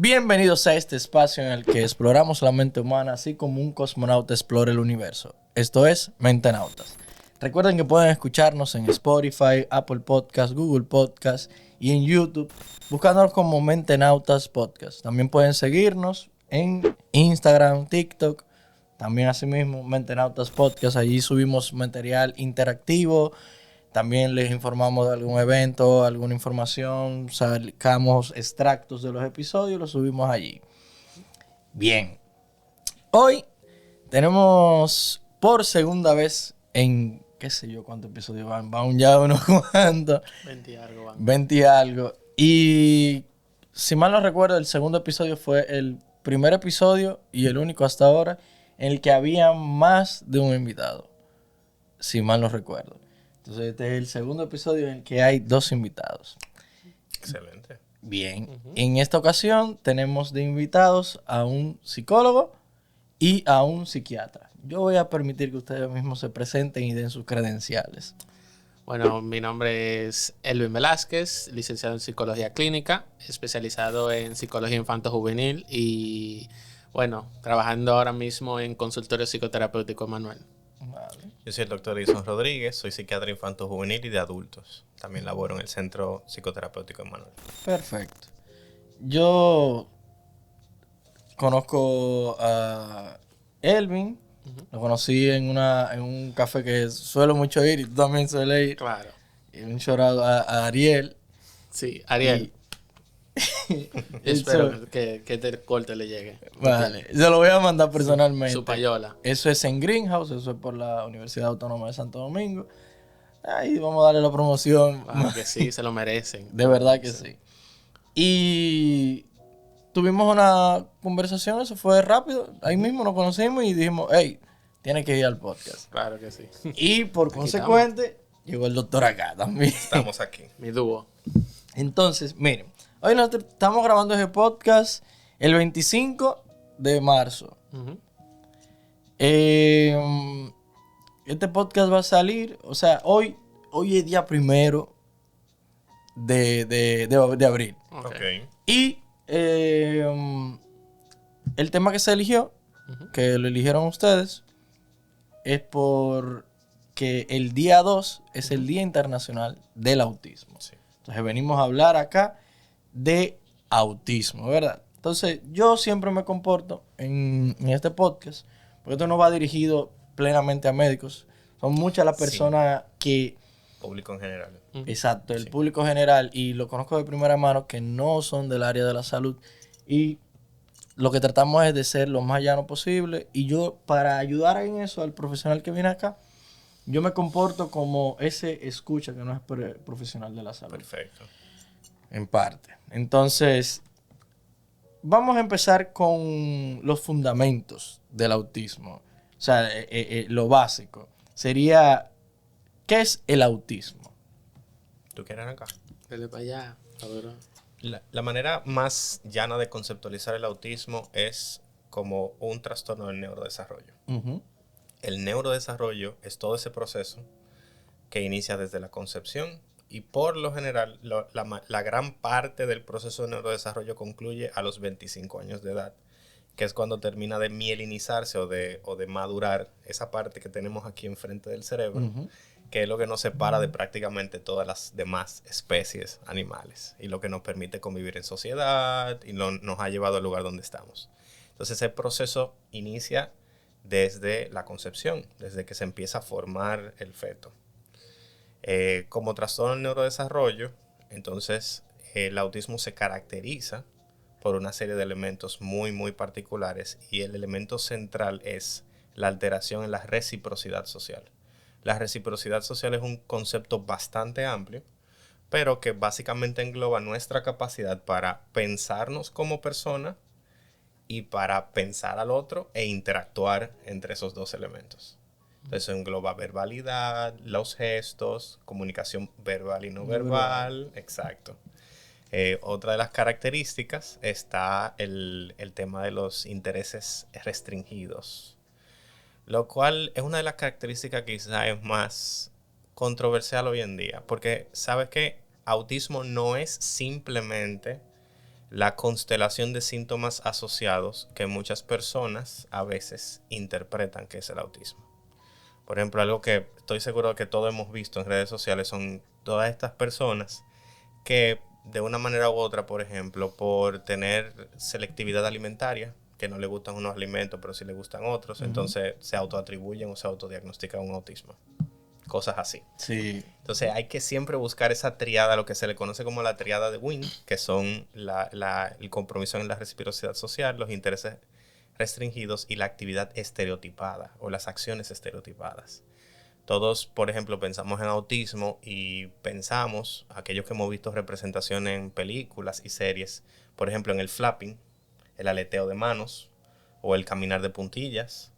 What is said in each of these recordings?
Bienvenidos a este espacio en el que exploramos la mente humana, así como un cosmonauta explora el universo. Esto es Mentenautas. Recuerden que pueden escucharnos en Spotify, Apple Podcast, Google Podcast y en YouTube, buscándonos como Mentenautas Podcast. También pueden seguirnos en Instagram, TikTok, también asimismo Mentenautas Podcast. Allí subimos material interactivo. También les informamos de algún evento, alguna información, sacamos extractos de los episodios, los subimos allí. Bien. Hoy tenemos por segunda vez en, qué sé yo cuántos episodios van ya unos cuantos. 20 y algo van. 20 y algo. Y si mal no recuerdo, el segundo episodio fue el primer episodio y el único hasta ahora en el que había más de un invitado. Si mal no recuerdo. Entonces este es el segundo episodio en el que hay 2 invitados. Excelente. Bien. En esta ocasión tenemos de invitados a un psicólogo y a un psiquiatra. Yo voy a permitir que ustedes mismos se presenten y den sus credenciales. Bueno, mi nombre es Elvin Velázquez, licenciado en Psicología Clínica, especializado en Psicología Infanto-Juvenil y, bueno, trabajando ahora mismo en consultorio psicoterapéutico Manuel. Vale. Yo soy el doctor Edison Rodríguez, soy psiquiatra infanto-juvenil y de adultos. También laboro en el Centro Psicoterapéutico Manuel. Perfecto. Yo conozco a Elvin. Lo conocí en un café que suelo mucho ir y tú también sueles ir. Claro. Y un shout out a Ariel. Sí, Ariel. Espero que este corte le llegue. Vale, se lo voy a mandar personalmente. Su payola. Eso es en Greenhouse, eso es por la Universidad Autónoma de Santo Domingo. Ahí vamos a darle la promoción. Claro que sí, se lo merecen. De verdad que sí. Y tuvimos una conversación, eso fue rápido. Ahí mismo nos conocimos y dijimos, hey, tienes que ir al podcast. Claro que sí. Y por consecuente, llegó el doctor acá también. Estamos aquí. Mi dúo. Entonces, miren, hoy nosotros estamos grabando ese podcast el 25 de marzo. Este podcast va a salir, o sea, hoy es día 1 de abril. Ok. Y el tema que se eligió, que lo eligieron ustedes, es porque el día 2 es el Día Internacional del Autismo. Sí. Entonces venimos a hablar acá de autismo, ¿verdad? Entonces yo siempre me comporto en este podcast, porque esto no va dirigido plenamente a médicos. Son muchas las personas que... Público en general. Exacto, el Sí. público general, y lo conozco de primera mano, que no son del área de la salud. Y lo que tratamos es de ser lo más llano posible. Y yo, para ayudar en eso al profesional que viene acá, yo me comporto como ese escucha que no es profesional de la salud. Perfecto. En parte. Entonces, vamos a empezar con los fundamentos del autismo. O sea, lo básico. Sería, ¿qué es el autismo? ¿Tú quieres acá? Dale para allá. Cabrón. La manera más llana de conceptualizar el autismo es como un trastorno del neurodesarrollo. Ujú. El neurodesarrollo es todo ese proceso que inicia desde la concepción y por lo general la gran parte del proceso de neurodesarrollo concluye a los 25 años de edad, que es cuando termina de mielinizarse o de madurar esa parte que tenemos aquí enfrente del cerebro, que es lo que nos separa de prácticamente todas las demás especies animales y lo que nos permite convivir en sociedad y nos ha llevado al lugar donde estamos. Entonces ese proceso inicia desde la concepción, desde que se empieza a formar el feto. Como trastorno del neurodesarrollo, entonces el autismo se caracteriza por una serie de elementos muy, muy particulares y el elemento central es la alteración en la reciprocidad social. La reciprocidad social es un concepto bastante amplio, pero que básicamente engloba nuestra capacidad para pensarnos como persona y para pensar al otro e interactuar entre esos dos elementos. Eso engloba verbalidad, los gestos, comunicación verbal y no verbal. Exacto. Otra de las características está el tema de los intereses restringidos, lo cual es una de las características que quizás es más controversial hoy en día, porque sabes que autismo no es simplemente la constelación de síntomas asociados que muchas personas a veces interpretan que es el autismo. Por ejemplo, algo que estoy seguro que todos hemos visto en redes sociales son todas estas personas que de una manera u otra, por ejemplo, por tener selectividad alimentaria, que no le gustan unos alimentos pero sí le gustan otros, entonces se autoatribuyen o se autodiagnostican un autismo. Cosas así. Sí. Entonces hay que siempre buscar esa triada, lo que se le conoce como la triada de Wien, que son el compromiso en la reciprocidad social, los intereses restringidos y la actividad estereotipada o las acciones estereotipadas. Todos, por ejemplo, pensamos en autismo y pensamos, aquellos que hemos visto representaciones en películas y series, por ejemplo, en el flapping, el aleteo de manos o el caminar de puntillas,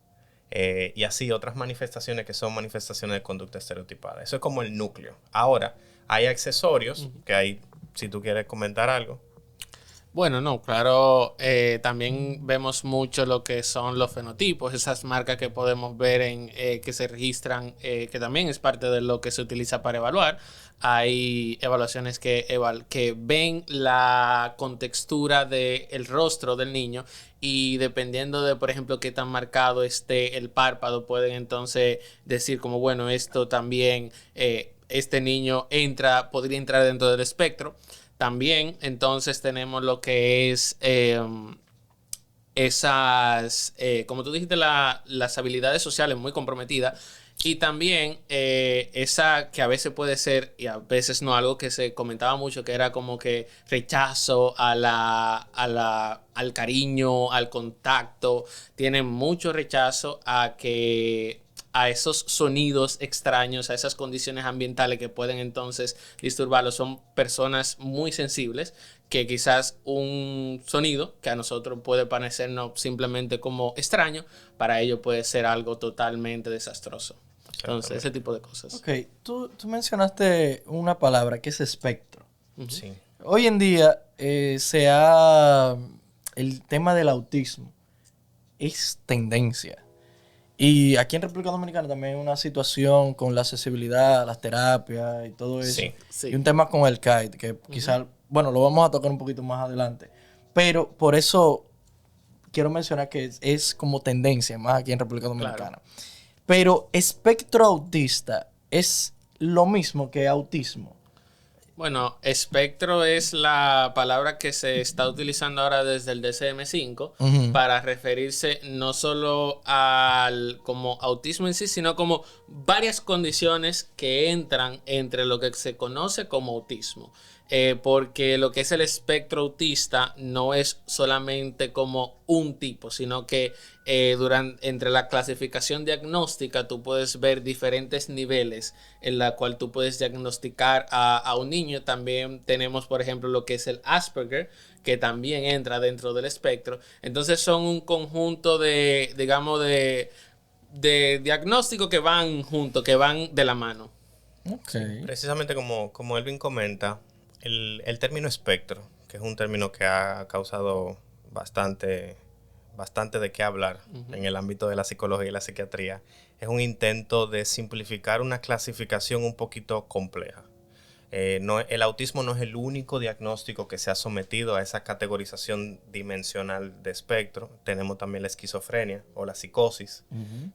y así otras manifestaciones que son manifestaciones de conducta estereotipada. Eso es como el núcleo. Ahora, hay accesorios, que hay, si tú quieres comentar algo. Bueno, no, claro, también vemos mucho lo que son los fenotipos, esas marcas que podemos ver que se registran, que también es parte de lo que se utiliza para evaluar. Hay evaluaciones que ven la contextura del rostro del niño y dependiendo de, por ejemplo, qué tan marcado esté el párpado, pueden entonces decir como, bueno, esto también, este niño podría entrar dentro del espectro. También, entonces, tenemos lo que es como tú dijiste, las habilidades sociales muy comprometidas. Y también esa que a veces puede ser, y a veces no, algo que se comentaba mucho, que era como que rechazo al cariño, al contacto. Tienen mucho rechazo a esos sonidos extraños, a esas condiciones ambientales que pueden entonces disturbarlos. Son personas muy sensibles que quizás un sonido que a nosotros puede parecernos simplemente como extraño, para ellos puede ser algo totalmente desastroso. Entonces, ese tipo de cosas. Ok, tú mencionaste una palabra que es espectro. Sí. Hoy en día el tema del autismo es tendencia. Y aquí en República Dominicana también hay una situación con la accesibilidad, las terapias y todo eso. Sí, sí. Y un tema con el CAIT, que quizás, bueno, lo vamos a tocar un poquito más adelante. Pero por eso quiero mencionar que es como tendencia más aquí en República Dominicana. Claro. Pero espectro autista es lo mismo que autismo. Bueno, espectro es la palabra que se está utilizando ahora desde el DSM-5 para referirse no solo al como autismo en sí, sino como varias condiciones que entran entre lo que se conoce como autismo. Porque lo que es el espectro autista no es solamente como un tipo, sino que entre la clasificación diagnóstica tú puedes ver diferentes niveles en la cual tú puedes diagnosticar a un niño. También tenemos, por ejemplo, lo que es el Asperger, que también entra dentro del espectro. Entonces son un conjunto de, digamos, de diagnósticos que van juntos, que van de la mano. Okay. Sí, precisamente como Elvin comenta, el término espectro, que es un término que ha causado bastante de qué hablar en el ámbito de la psicología y la psiquiatría, es un intento de simplificar una clasificación un poquito compleja. El autismo no es el único diagnóstico que se ha sometido a esa categorización dimensional de espectro. Tenemos también la esquizofrenia o la psicosis,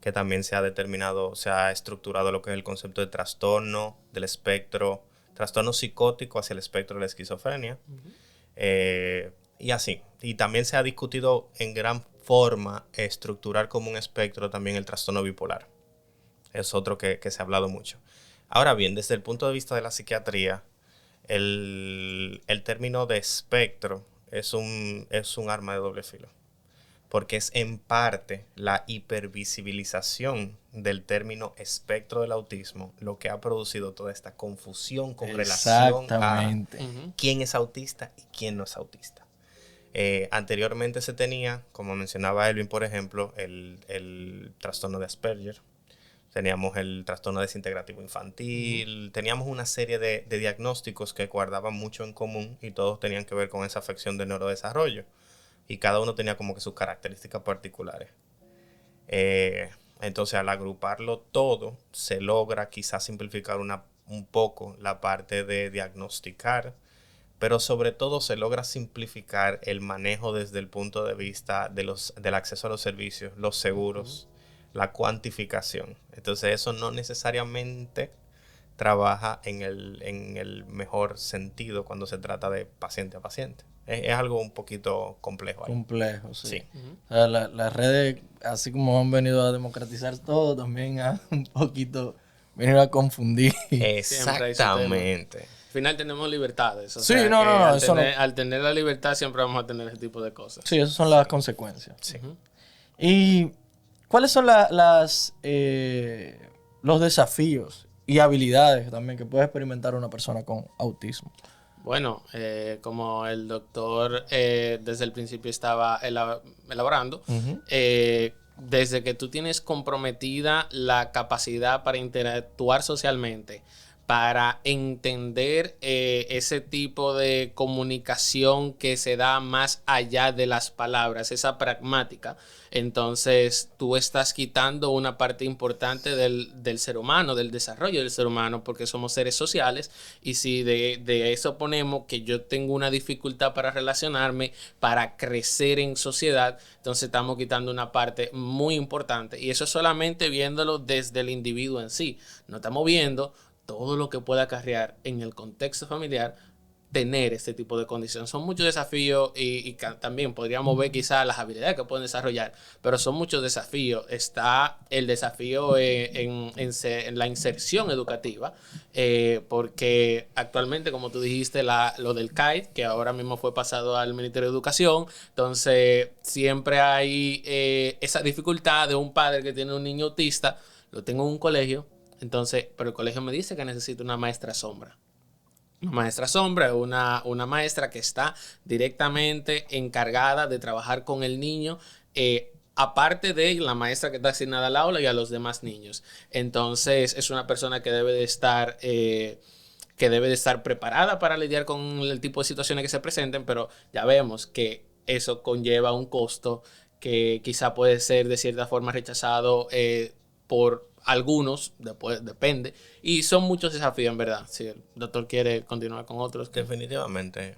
que también se ha determinado, se ha estructurado lo que es el concepto de trastorno del espectro, trastorno psicótico hacia el espectro de la esquizofrenia. Y así. Y también se ha discutido en gran forma estructurar como un espectro también el trastorno bipolar. Es otro que se ha hablado mucho. Ahora bien, desde el punto de vista de la psiquiatría, el término de espectro es un arma de doble filo. Porque es en parte la hipervisibilización del término espectro del autismo lo que ha producido toda esta confusión con relación a quién es autista y quién no es autista. Anteriormente se tenía, como mencionaba Elvin, por ejemplo, el trastorno de Asperger. Teníamos el trastorno desintegrativo infantil, teníamos una serie de diagnósticos que guardaban mucho en común y todos tenían que ver con esa afección del neurodesarrollo. Y cada uno tenía como que sus características particulares. Entonces, al agruparlo todo, se logra quizás simplificar un poco la parte de diagnosticar, pero sobre todo se logra simplificar el manejo desde el punto de vista del acceso a los servicios, los seguros, la cuantificación. Entonces eso no necesariamente trabaja en el mejor sentido cuando se trata de paciente a paciente. Es algo un poquito complejo ahí. Complejo, sí. Sí. O sea, las redes, así como han venido a democratizar todo, también han un poquito venido a confundir. Exactamente. Al final tenemos libertades. O Sí, sea, no, que no, al eso tener, no. al tener la libertad siempre vamos a tener ese tipo de cosas. Sí, esas son las consecuencias. Sí. ¿Y cuáles son los desafíos y habilidades también que puede experimentar una persona con autismo? Bueno, como el doctor desde el principio estaba elaborando, desde que tú tienes comprometida la capacidad para interactuar socialmente, para entender ese tipo de comunicación que se da más allá de las palabras, esa pragmática, entonces tú estás quitando una parte importante del ser humano, del desarrollo del ser humano, porque somos seres sociales, y si de eso ponemos que yo tengo una dificultad para relacionarme, para crecer en sociedad, entonces estamos quitando una parte muy importante, y eso es solamente viéndolo desde el individuo en sí. No estamos viendo todo lo que pueda acarrear en el contexto familiar tener este tipo de condiciones. Son muchos desafíos y también podríamos ver quizás las habilidades que pueden desarrollar, pero son muchos desafíos. Está el desafío en la inserción educativa, porque actualmente, como tú dijiste, lo del CAID, que ahora mismo fue pasado al Ministerio de Educación, entonces siempre hay esa dificultad de un padre que tiene un niño autista, lo tengo en un colegio, entonces, pero el colegio me dice que necesito una maestra sombra. Una maestra sombra es una maestra que está directamente encargada de trabajar con el niño, aparte de la maestra que está asignada al aula y a los demás niños. Entonces, es una persona que debe de estar preparada para lidiar con el tipo de situaciones que se presenten, pero ya vemos que eso conlleva un costo que quizá puede ser de cierta forma rechazado por algunos, después depende, y son muchos desafíos en verdad. Si el doctor quiere continuar con otros. Definitivamente,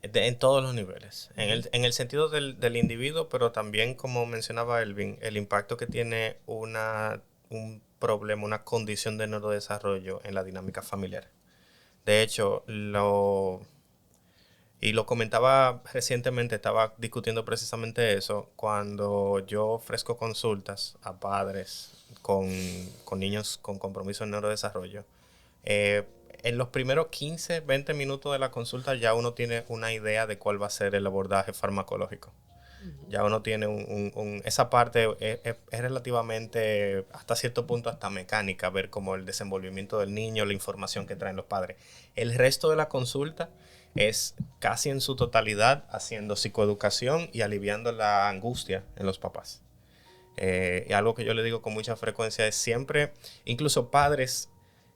en todos los niveles, en el sentido del individuo, pero también, como mencionaba Elvin, el impacto que tiene un problema, una condición de neurodesarrollo en la dinámica familiar. De hecho, lo comentaba recientemente, estaba discutiendo precisamente eso, cuando yo ofrezco consultas a padres con niños con compromiso en neurodesarrollo. En los primeros 15, 20 minutos de la consulta ya uno tiene una idea de cuál va a ser el abordaje farmacológico. Ya uno tiene esa parte es relativamente, hasta cierto punto, hasta mecánica, ver como el desenvolvimiento del niño, la información que traen los padres. El resto de la consulta es casi en su totalidad haciendo psicoeducación y aliviando la angustia en los papás. Y algo que yo le digo con mucha frecuencia es siempre, incluso padres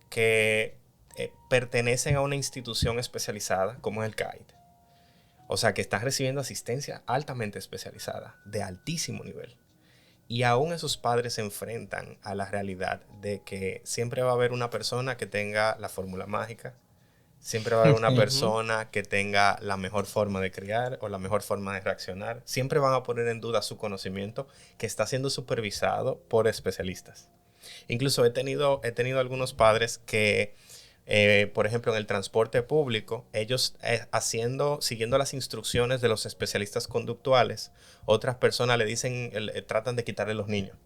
que pertenecen a una institución especializada, como es el CAID, o sea, que están recibiendo asistencia altamente especializada, de altísimo nivel. Y aún esos padres se enfrentan a la realidad de que siempre va a haber una persona que tenga la fórmula mágica, siempre va a haber una persona que tenga la mejor forma de criar o la mejor forma de reaccionar. Siempre van a poner en duda su conocimiento, que está siendo supervisado por especialistas. Incluso he tenido algunos padres que, por ejemplo, en el transporte público, ellos siguiendo las instrucciones de los especialistas conductuales, otras personas le dicen, tratan de quitarle los niños.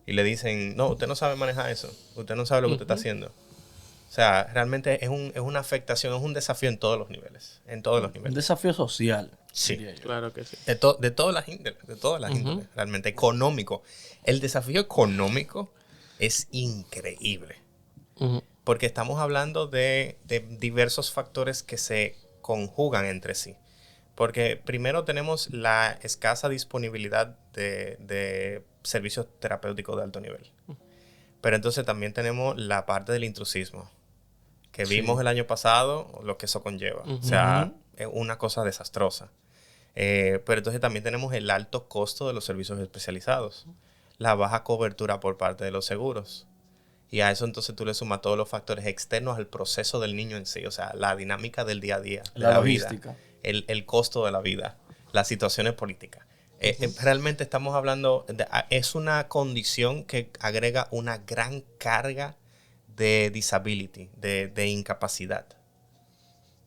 Y le dicen, no, usted no sabe manejar eso. Usted no sabe lo que usted está haciendo. O sea, realmente es una afectación, es un desafío en todos los niveles. En todos los niveles. Un desafío social. Sí. Claro que sí. De todas las índoles, realmente. Económico. El desafío económico es increíble. Porque estamos hablando de diversos factores que se conjugan entre sí. Porque primero tenemos la escasa disponibilidad de servicios terapéuticos de alto nivel. Pero entonces también tenemos la parte del intrusismo, que vimos el año pasado, lo que eso conlleva. O sea, es una cosa desastrosa. Pero entonces también tenemos el alto costo de los servicios especializados, la baja cobertura por parte de los seguros. Y a eso entonces tú le sumas todos los factores externos al proceso del niño en sí, o sea, la dinámica del día a día, de La vida, logística. el costo de la vida, las situaciones políticas. Realmente estamos hablando, es una condición que agrega una gran carga de disability, de incapacidad.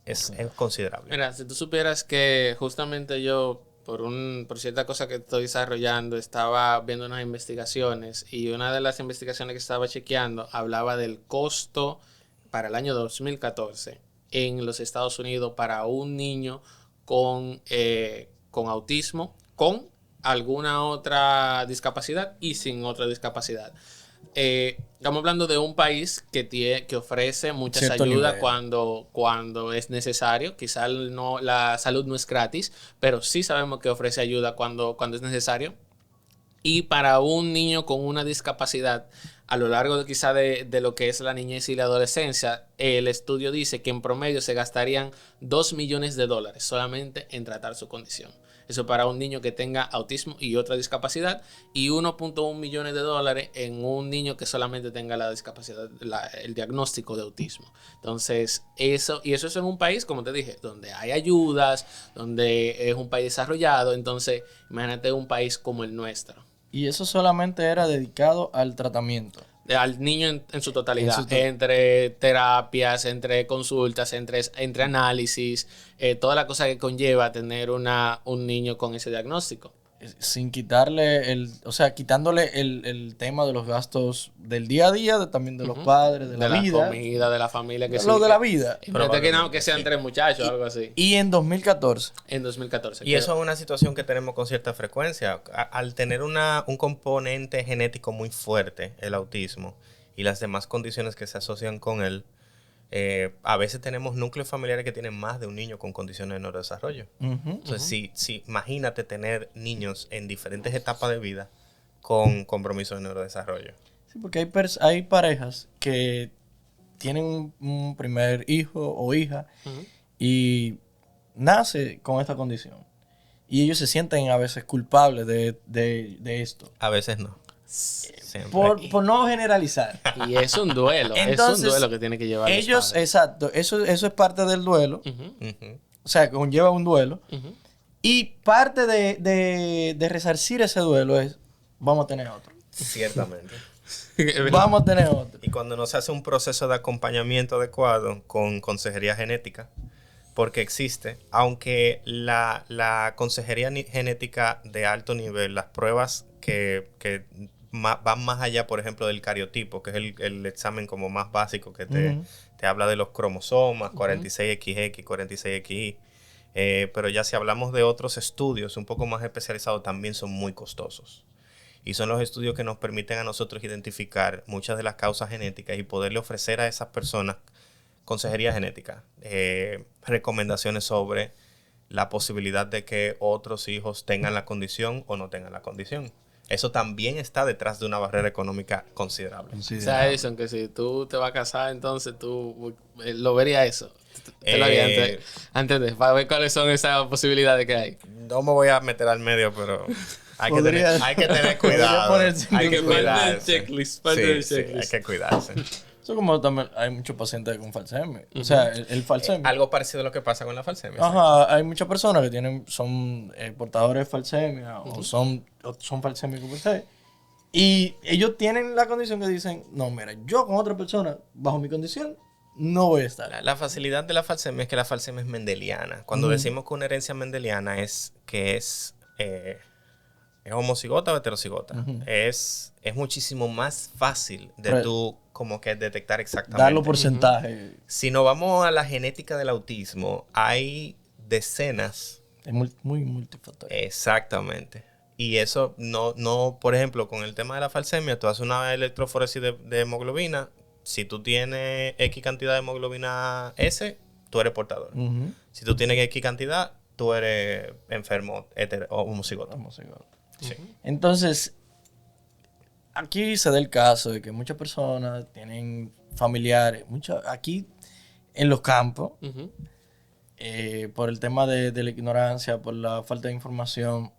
Es considerable. Mira, si tú supieras que justamente yo, por cierta cosa que estoy desarrollando, estaba viendo unas investigaciones y una de las investigaciones que estaba chequeando hablaba del costo para el año 2014 en los Estados Unidos para un niño con autismo, con alguna otra discapacidad y sin otra discapacidad. Estamos hablando de un país que ofrece muchas Cierto ayudas nivel. cuando es necesario. Quizás no, la salud no es gratis, pero sí sabemos que ofrece ayuda cuando es necesario. Y para un niño con una discapacidad, a lo largo de quizá de lo que es la niñez y la adolescencia, el estudio dice que en promedio se gastarían $2 millones solamente en tratar su condición. Eso para un niño que tenga autismo y otra discapacidad, y $1.1 millones en un niño que solamente tenga la discapacidad, el diagnóstico de autismo. Entonces, eso es en un país, como te dije, donde hay ayudas, donde es un país desarrollado. Entonces, imagínate un país como el nuestro. Y eso solamente era dedicado al tratamiento. Al niño en su totalidad, En entre terapias, entre consultas, entre análisis, toda la cosa que conlleva tener un niño con ese diagnóstico. Sin quitarle o sea, quitándole el tema de los gastos del día a día, también de los padres, de la vida. Comida, de la familia que Lo de la vida. Que sean 3 muchachos o algo así. Y en 2014. En 2014. Y eso es una situación que tenemos con cierta frecuencia. Al tener un componente genético muy fuerte, el autismo, y las demás condiciones que se asocian con él, a veces tenemos núcleos familiares que tienen más de un niño con condiciones de neurodesarrollo. Entonces, si imagínate tener niños en diferentes etapas de vida con compromiso de neurodesarrollo. Sí, porque hay parejas que tienen un primer hijo o hija y nace con esta condición. Y ellos se sienten a veces culpables de esto. A veces no. Por no generalizar. Y es un duelo. Entonces, es un duelo que tiene que llevar ellos, los padres. exacto, eso es parte del duelo. O sea, conlleva un duelo. Y parte de resarcir ese duelo es, vamos a tener otro. Ciertamente. Vamos a tener otro. Y cuando no se hace un proceso de acompañamiento adecuado con consejería genética, porque existe, aunque la consejería genética de alto nivel, las pruebas que van más allá, por ejemplo, del cariotipo, que es el examen como más básico que te habla de los cromosomas, 46XX, 46XY, pero ya si hablamos de otros estudios un poco más especializados, también son muy costosos. Y son los estudios que nos permiten a nosotros identificar muchas de las causas genéticas y poderle ofrecer a esas personas consejería genética, recomendaciones sobre la posibilidad de que otros hijos tengan la condición o no tengan la condición. Eso también está detrás de una barrera económica considerable. O sea, Edison, que si tú te vas a casar, entonces tú lo verías eso. Te lo haría antes para ver cuáles son esas posibilidades que hay. No me voy a meter al medio, pero hay que tener cuidado. Hay que cuidarse. Sí, hay que cuidarse. Eso como también hay muchos pacientes con falsemia. O sea, el falsemia. Algo parecido a lo que pasa con la falsemia. Ajá, hay muchas personas que son portadores de falsemia o son falsémicos por se. Y ellos tienen la condición que dicen, no, mira, yo con otra persona, bajo mi condición, no voy a estar. La facilidad de la falsemia es que la falsemia es mendeliana. Cuando decimos que una herencia mendeliana es homocigota o heterocigota, es muchísimo más fácil de tú como que detectar exactamente. Darlo porcentaje. Si nos vamos a la genética del autismo, hay decenas. Es muy multifactorial. Exactamente. Y eso no, por ejemplo, con el tema de la falsemia, tú haces una electroforesis de hemoglobina. Si tú tienes X cantidad de hemoglobina S, tú eres portador. Si tú tienes X cantidad, tú eres enfermo o homocigota. Sí. Entonces, aquí se da el caso de que muchas personas tienen familiares, aquí en los campos, por el tema de la ignorancia, por la falta de información,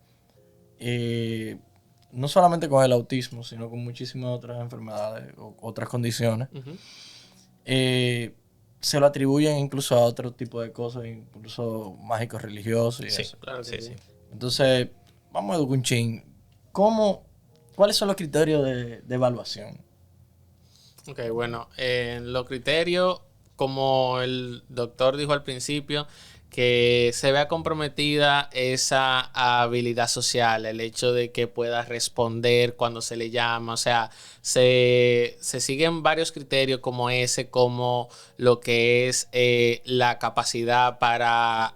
no solamente con el autismo, sino con muchísimas otras enfermedades o otras condiciones, se lo atribuyen incluso a otro tipo de cosas, incluso mágicos religiosos y Sí, eso. Claro que sí. Entonces, vamos a educar un chin. ¿Cuáles son los criterios de evaluación? Ok, bueno, los criterios, como el doctor dijo al principio, que se vea comprometida esa habilidad social, el hecho de que pueda responder cuando se le llama, o sea, se siguen varios criterios como ese, como lo que es la capacidad para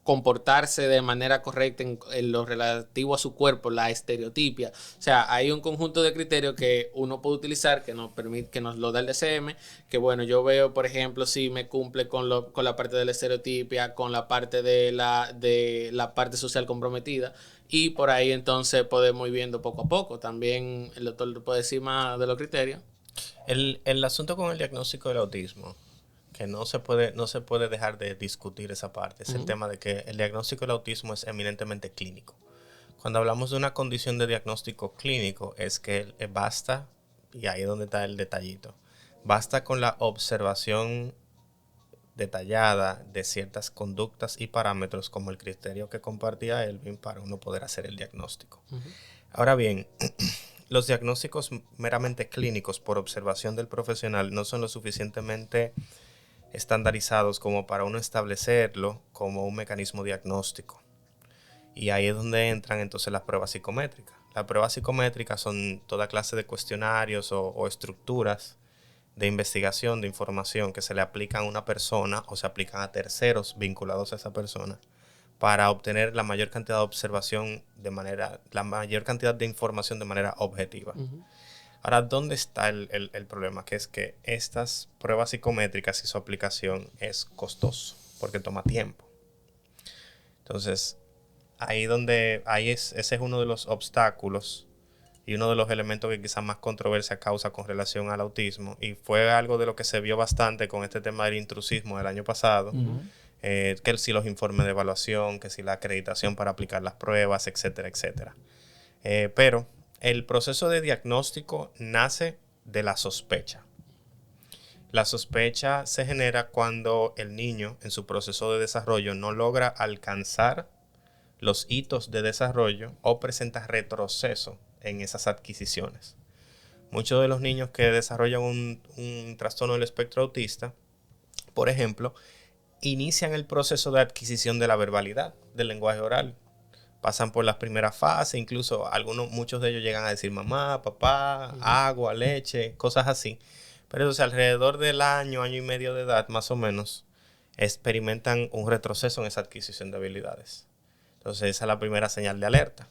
comportarse de manera correcta en lo relativo a su cuerpo, la estereotipia. O sea, hay un conjunto de criterios que uno puede utilizar que nos permite, que nos lo da el DCM, que bueno, yo veo, por ejemplo, si me cumple con la parte de la estereotipia, con la parte de la parte social comprometida, y por ahí entonces podemos ir viendo poco a poco. También el doctor puede decir más de los criterios. El asunto con el diagnóstico del autismo, que no se puede dejar de discutir esa parte, es el tema de que el diagnóstico del autismo es eminentemente clínico. Cuando hablamos de una condición de diagnóstico clínico, es que basta, y ahí es donde está el detallito, basta con la observación detallada de ciertas conductas y parámetros como el criterio que compartía Elvin para uno poder hacer el diagnóstico. Ahora bien, los diagnósticos meramente clínicos por observación del profesional no son lo suficientemente estandarizados como para uno establecerlo como un mecanismo diagnóstico. Y ahí es donde entran entonces las pruebas psicométricas. Las pruebas psicométricas son toda clase de cuestionarios o estructuras de investigación, de información que se le aplican a una persona o se aplican a terceros vinculados a esa persona para obtener la mayor cantidad de observación la mayor cantidad de información de manera objetiva. Ahora, ¿dónde está el problema? Que es que estas pruebas psicométricas y su aplicación es costoso porque toma tiempo. Entonces, ese es uno de los obstáculos y uno de los elementos que quizás más controversia causa con relación al autismo. Y fue algo de lo que se vio bastante con este tema del intrusismo del año pasado. Que si los informes de evaluación, que si la acreditación para aplicar las pruebas, etcétera, etcétera. Pero el proceso de diagnóstico nace de la sospecha. La sospecha se genera cuando el niño en su proceso de desarrollo no logra alcanzar los hitos de desarrollo o presenta retroceso en esas adquisiciones. Muchos de los niños que desarrollan un trastorno del espectro autista, por ejemplo, inician el proceso de adquisición de la verbalidad, del lenguaje oral. Pasan por las primeras fases, incluso muchos de ellos llegan a decir mamá, papá, agua, leche, cosas así. Pero entonces alrededor del año y medio de edad, más o menos, experimentan un retroceso en esa adquisición de habilidades. Entonces esa es la primera señal de alerta.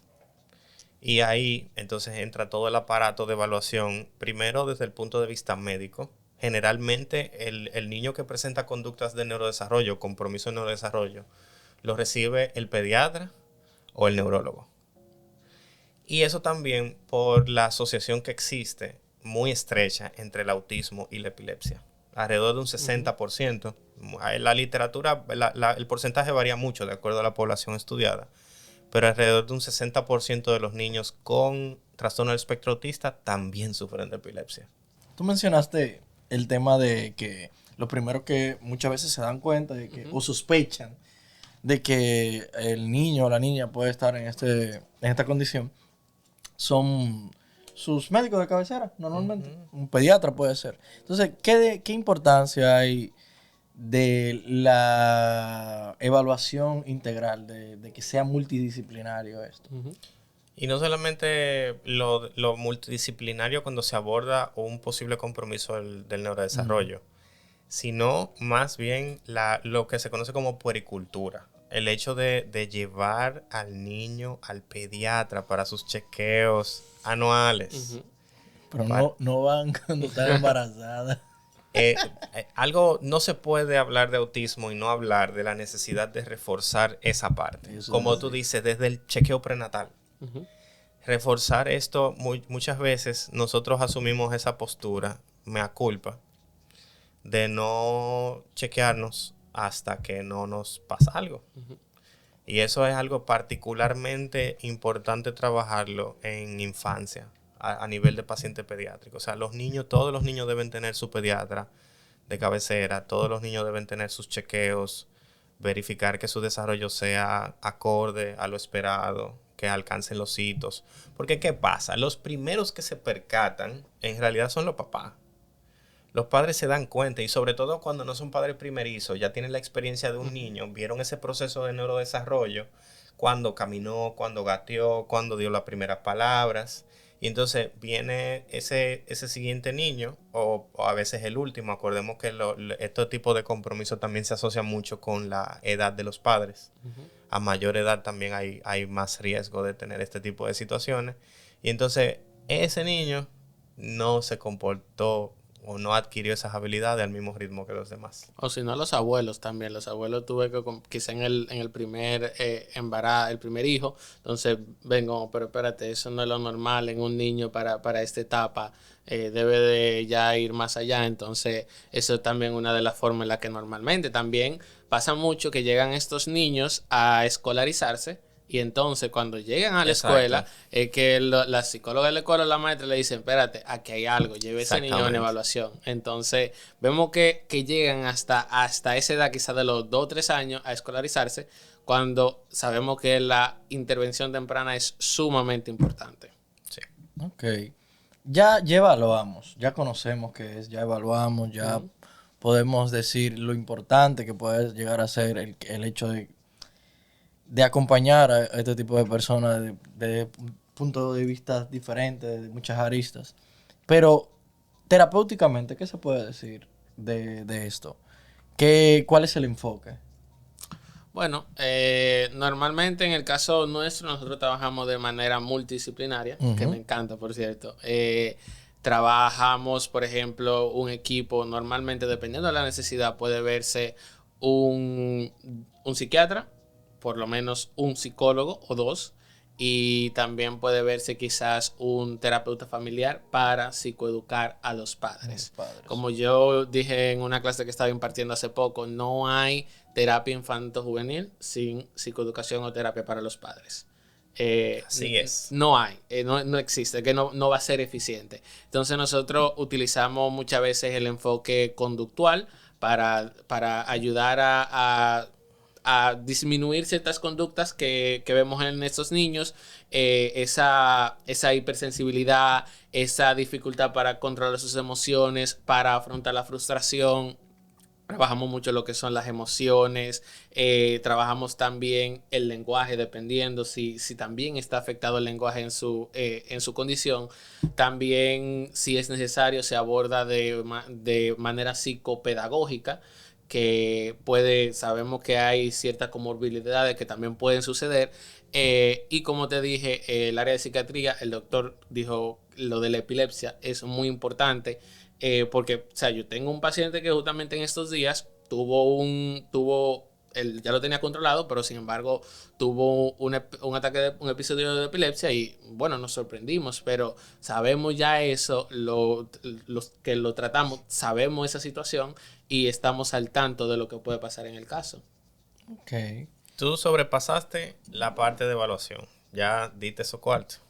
Y ahí entonces entra todo el aparato de evaluación, primero desde el punto de vista médico. Generalmente el niño que presenta conductas de neurodesarrollo, compromiso de neurodesarrollo, lo recibe el pediatra o el neurólogo. Y eso también por la asociación que existe muy estrecha entre el autismo y la epilepsia. Alrededor de un 60%. La literatura, el porcentaje varía mucho de acuerdo a la población estudiada, pero alrededor de un 60% de los niños con trastorno del espectro autista también sufren de epilepsia. Tú mencionaste el tema de que lo primero que muchas veces se dan cuenta de que, o sospechan de que el niño o la niña puede estar en esta condición son sus médicos de cabecera, normalmente. Un pediatra puede ser. Entonces, ¿qué importancia hay de la evaluación integral, de que sea multidisciplinario esto? Y no solamente lo multidisciplinario cuando se aborda un posible compromiso del neurodesarrollo, sino más bien lo que se conoce como puericultura. El hecho de llevar al niño al pediatra para sus chequeos anuales. Pero no van cuando están embarazadas. No se puede hablar de autismo y no hablar de la necesidad de reforzar esa parte. Eso Como es tú así. dices, desde el chequeo prenatal. Reforzar esto, muchas veces nosotros asumimos esa postura, mea culpa, de no chequearnos hasta que no nos pasa algo. Y eso es algo particularmente importante trabajarlo en infancia, a nivel de paciente pediátrico. O sea, todos los niños deben tener su pediatra de cabecera, todos los niños deben tener sus chequeos, verificar que su desarrollo sea acorde a lo esperado, que alcancen los hitos. Porque ¿qué pasa? Los primeros que se percatan en realidad son los papás. Los padres se dan cuenta, y sobre todo cuando no son padres primerizos, ya tienen la experiencia de un niño, vieron ese proceso de neurodesarrollo, cuando caminó, cuando gateó, cuando dio las primeras palabras. Y entonces viene ese siguiente niño, o a veces el último. Acordemos que este tipo de compromiso también se asocia mucho con la edad de los padres. A mayor edad también hay más riesgo de tener este tipo de situaciones. Y entonces ese niño no se comportó o no adquirió esas habilidades al mismo ritmo que los demás. O si no, los abuelos también. Los abuelos tuve que, quizá en el primer embarazo, el primer hijo, entonces vengo, pero espérate, eso no es lo normal en un niño para esta etapa. Debe de ya ir más allá. Entonces, eso es también una de las formas en las que normalmente también pasa mucho que llegan estos niños a escolarizarse. Y entonces, cuando llegan a la escuela, es que la psicóloga de la escuela o la maestra le dicen, espérate, aquí hay algo, lleve ese niño en evaluación. Entonces, vemos que llegan hasta esa edad, quizás de los 2 o 3 años, a escolarizarse, cuando sabemos que la intervención temprana es sumamente importante. Sí. Ok. Ya evaluamos, ya conocemos qué es, ya evaluamos, ya podemos decir lo importante que puede llegar a ser el hecho de acompañar a este tipo de personas de puntos de vista diferentes, de muchas aristas. Pero terapéuticamente, ¿qué se puede decir de esto? ¿Cuál es el enfoque? Bueno, normalmente en el caso nuestro nosotros trabajamos de manera multidisciplinaria, que me encanta, por cierto. Trabajamos, por ejemplo, un equipo, normalmente dependiendo de la necesidad puede verse un psiquiatra, por lo menos un psicólogo o 2, y también puede verse quizás un terapeuta familiar para psicoeducar a los padres. Como yo dije en una clase que estaba impartiendo hace poco, no hay terapia infanto-juvenil sin psicoeducación o terapia para los padres. Así es. No hay, no existe, que no va a ser eficiente. Entonces nosotros utilizamos muchas veces el enfoque conductual para ayudar a disminuir ciertas conductas que vemos en estos niños, esa hipersensibilidad, esa dificultad para controlar sus emociones, para afrontar la frustración. Trabajamos mucho lo que son las emociones, trabajamos también el lenguaje, dependiendo si también está afectado el lenguaje en su condición. También, si es necesario, se aborda de manera psicopedagógica, que sabemos que hay ciertas comorbilidades que también pueden suceder. Y como te dije, el área de psiquiatría, el doctor dijo lo de la epilepsia es muy importante. Porque, o sea, yo tengo un paciente que justamente en estos días él ya lo tenía controlado, pero sin embargo tuvo un episodio de epilepsia y, bueno, nos sorprendimos, pero sabemos ya eso, los que lo tratamos, sabemos esa situación y estamos al tanto de lo que puede pasar en el caso. Ok. Tú sobrepasaste la parte de evaluación, ya diste esos cuartos,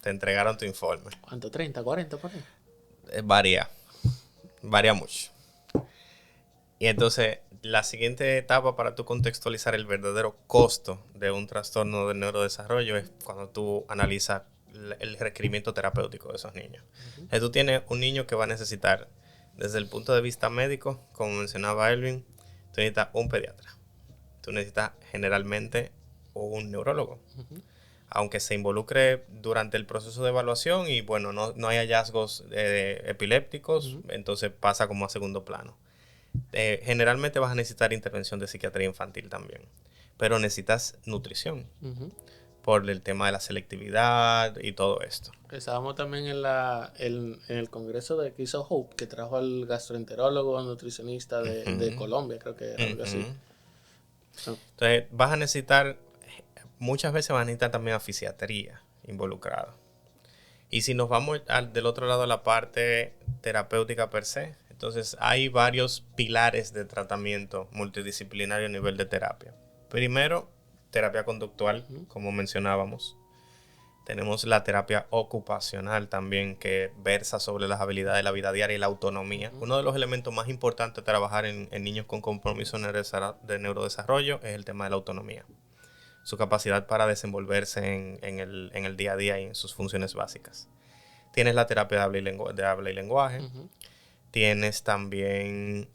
te entregaron tu informe. ¿Cuánto? ¿30, 40 por ahí? Varía mucho. Y entonces, la siguiente etapa para tú contextualizar el verdadero costo de un trastorno del neurodesarrollo es cuando tú analizas el requerimiento terapéutico de esos niños. Entonces, tú tienes un niño que va a necesitar, desde el punto de vista médico, como mencionaba Elvin, tú necesitas un pediatra. Tú necesitas generalmente un neurólogo. Aunque se involucre durante el proceso de evaluación y, bueno, no hay hallazgos epilépticos, entonces pasa como a segundo plano. Generalmente vas a necesitar intervención de psiquiatría infantil también, pero necesitas nutrición por el tema de la selectividad y todo esto. Estábamos también en el congreso de que hizo Hope, que trajo al gastroenterólogo, nutricionista de Colombia, creo que era algo así. Entonces vas a necesitar, muchas veces vas a necesitar también a fisiatría involucrada. Y si nos vamos del otro lado a la parte terapéutica per se, entonces hay varios pilares de tratamiento multidisciplinario a nivel de terapia. Primero, terapia conductual, como mencionábamos. Tenemos la terapia ocupacional también, que versa sobre las habilidades de la vida diaria y la autonomía. Uno de los elementos más importantes de trabajar en niños con compromiso de neurodesarrollo es el tema de la autonomía. Su capacidad para desenvolverse en el día a día y en sus funciones básicas. Tienes la terapia de habla y lenguaje. Tienes también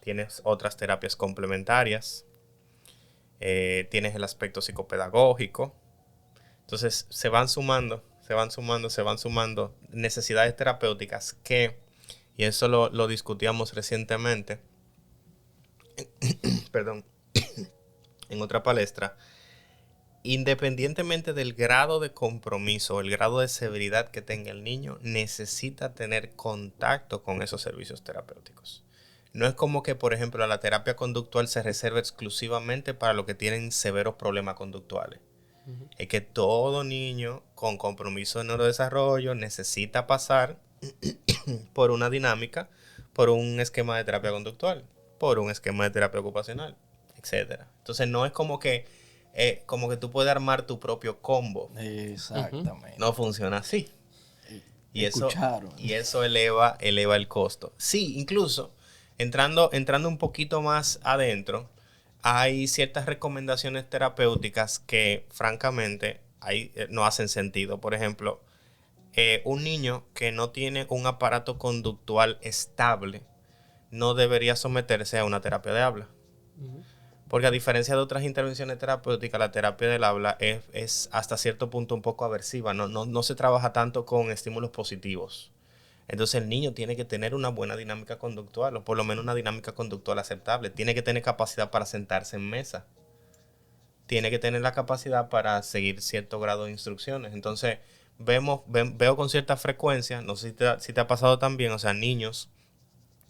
tienes otras terapias complementarias. Tienes el aspecto psicopedagógico. Entonces se van sumando necesidades terapéuticas y eso lo discutíamos recientemente, perdón, en otra palestra. Independientemente del grado de compromiso, el grado de severidad que tenga el niño, necesita tener contacto con esos servicios terapéuticos. No es como que, por ejemplo, la terapia conductual se reserva exclusivamente para los que tienen severos problemas conductuales. Es que todo niño con compromiso de neurodesarrollo necesita pasar por una dinámica, por un esquema de terapia conductual, por un esquema de terapia ocupacional, etc. Entonces no es como que tú puedes armar tu propio combo. Exactamente. No funciona así. Y Escucharon. eso eleva el costo. Sí, incluso entrando un poquito más adentro, hay ciertas recomendaciones terapéuticas que francamente no hacen sentido. Por ejemplo, un niño que no tiene un aparato conductual estable no debería someterse a una terapia de habla. Porque a diferencia de otras intervenciones terapéuticas, la terapia del habla es hasta cierto punto un poco aversiva. No se trabaja tanto con estímulos positivos. Entonces el niño tiene que tener una buena dinámica conductual, o por lo menos una dinámica conductual aceptable. Tiene que tener capacidad para sentarse en mesa. Tiene que tener la capacidad para seguir cierto grado de instrucciones. Entonces veo con cierta frecuencia, no sé si te ha pasado también, o sea, niños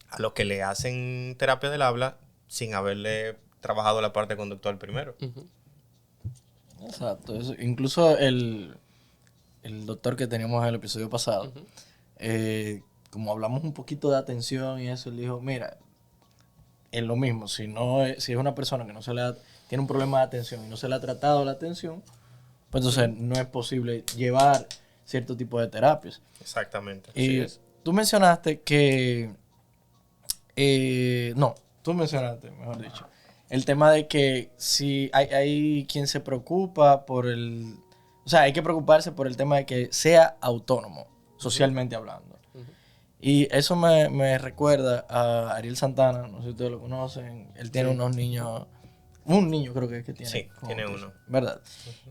a los que le hacen terapia del habla sin haberle trabajado la parte conductual primero. Exacto. Incluso el doctor que teníamos en el episodio pasado, como hablamos un poquito de atención y eso, él dijo, mira, es lo mismo, si es una persona que tiene un problema de atención y no se le ha tratado la atención, pues entonces no es posible llevar cierto tipo de terapias. Exactamente. Y tú mencionaste que... mejor dicho, el tema de que si hay quien se preocupa o sea, hay que preocuparse por el tema de que sea autónomo, socialmente hablando. Y eso me recuerda a Ariel Santana, no sé si ustedes lo conocen, él tiene unos niños, un niño creo que es que tiene. Sí, tiene uno. ¿Verdad?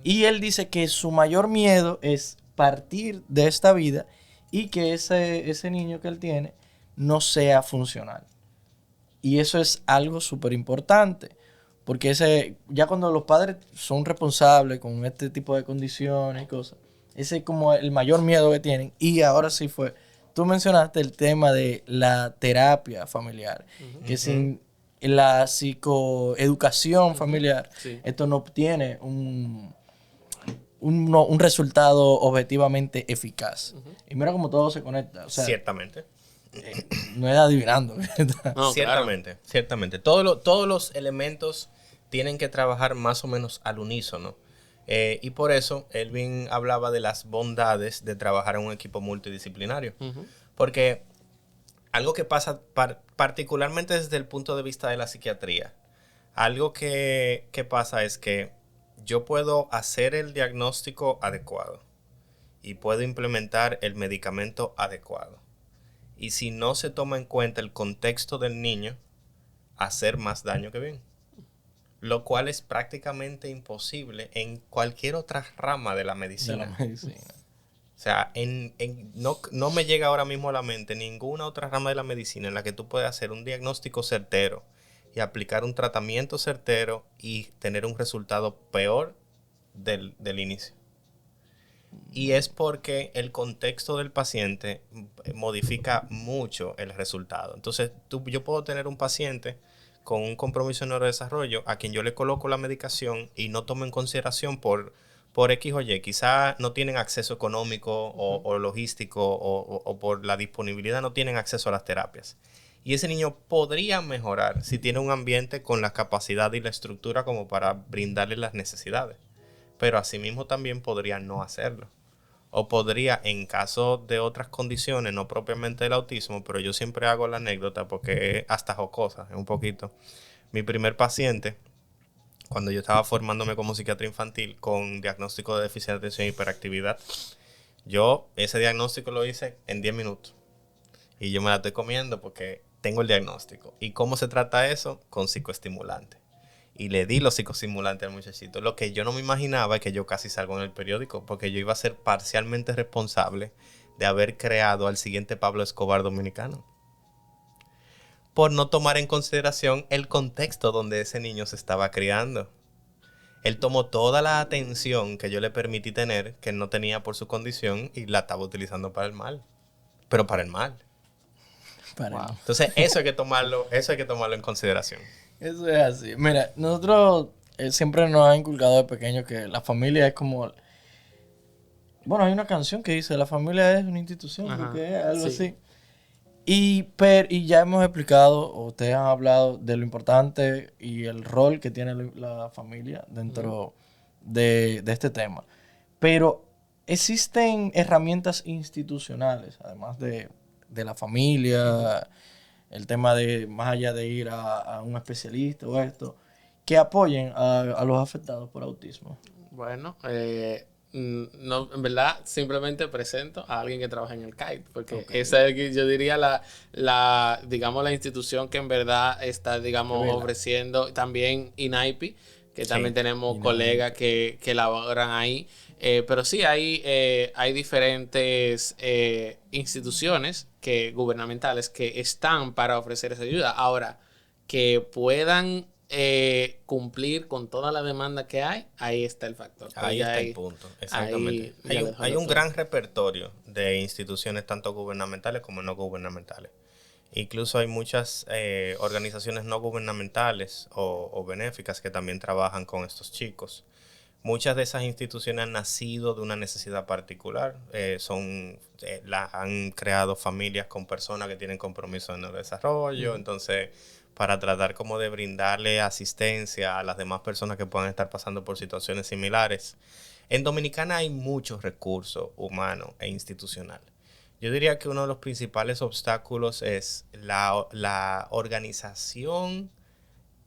Y él dice que su mayor miedo es partir de esta vida y que ese niño que él tiene no sea funcional. Y eso es algo súper importante, porque ya cuando los padres son responsables con este tipo de condiciones y cosas, ese es como el mayor miedo que tienen. Y ahora sí tú mencionaste el tema de la terapia familiar, que sin la psicoeducación familiar, esto no obtiene un resultado objetivamente eficaz. Y mira cómo todo se conecta. O sea, ciertamente. No es adivinando. No, ciertamente, claro. ciertamente. Todos los elementos tienen que trabajar más o menos al unísono. Y por eso Elvin hablaba de las bondades de trabajar en un equipo multidisciplinario. Porque algo que pasa particularmente desde el punto de vista de la psiquiatría, algo que pasa es que yo puedo hacer el diagnóstico adecuado y puedo implementar el medicamento adecuado. Y si no se toma en cuenta el contexto del niño, hacer más daño que bien. Lo cual es prácticamente imposible en cualquier otra rama de la medicina. O sea, no me llega ahora mismo a la mente ninguna otra rama de la medicina en la que tú puedas hacer un diagnóstico certero y aplicar un tratamiento certero y tener un resultado peor del inicio. Y es porque el contexto del paciente modifica mucho el resultado. Entonces, yo puedo tener un paciente con un compromiso de neurodesarrollo a quien yo le coloco la medicación y no tomo en consideración por X o Y. Quizá no tienen acceso económico o logístico o por la disponibilidad no tienen acceso a las terapias. Y ese niño podría mejorar si tiene un ambiente con la capacidad y la estructura como para brindarle las necesidades. Pero asimismo también podría no hacerlo. O podría, en caso de otras condiciones, no propiamente del autismo, pero yo siempre hago la anécdota porque es hasta jocosa, es un poquito. Mi primer paciente, cuando yo estaba formándome como psiquiatra infantil con diagnóstico de déficit de atención e hiperactividad, yo ese diagnóstico lo hice en 10 minutos. Y yo me la estoy comiendo porque tengo el diagnóstico. ¿Y cómo se trata eso? Con psicoestimulantes. Y le di los psicoestimulantes al muchachito. Lo que yo no me imaginaba es que yo casi salgo en el periódico, porque yo iba a ser parcialmente responsable de haber creado al siguiente Pablo Escobar dominicano, por no tomar en consideración el contexto donde ese niño se estaba criando. Él tomó toda la atención que yo le permití tener, que él no tenía por su condición, y la estaba utilizando para el mal. Pero para el mal. Wow. Entonces, eso hay que tomarlo en consideración. Eso es así. Mira, nosotros siempre nos han inculcado de pequeño que la familia es como... Bueno, hay una canción que dice, la familia es una institución, Ajá, creo que es algo sí. así. Y ya hemos explicado, o ustedes han hablado de lo importante y el rol que tiene la familia dentro de este tema. Pero existen herramientas institucionales, además de la familia, el tema de, más allá de ir a un especialista o esto, que apoyen a los afectados por autismo. Bueno, no, en verdad simplemente presento a alguien que trabaja en el CAIT, porque esa es, yo diría, digamos, la institución que en verdad está, digamos, Revela. ofreciendo. También INAIPI, que Sí, también tenemos INAIPI. colegas que laboran ahí. Pero sí, hay diferentes instituciones gubernamentales que están para ofrecer esa ayuda. Ahora, que puedan cumplir con toda la demanda que hay, ahí está el factor. Pero Ahí ya está el punto, exactamente. ahí ya lo Hay un todo. gran repertorio de instituciones tanto gubernamentales como no gubernamentales. Incluso hay muchas organizaciones no gubernamentales o benéficas que también trabajan con estos chicos. Muchas de esas instituciones han nacido de una necesidad particular. Han creado familias con personas que tienen compromiso en el desarrollo. Entonces, para tratar como de brindarle asistencia a las demás personas que puedan estar pasando por situaciones similares. En Dominicana hay muchos recursos humanos e institucionales. Yo diría que uno de los principales obstáculos es la organización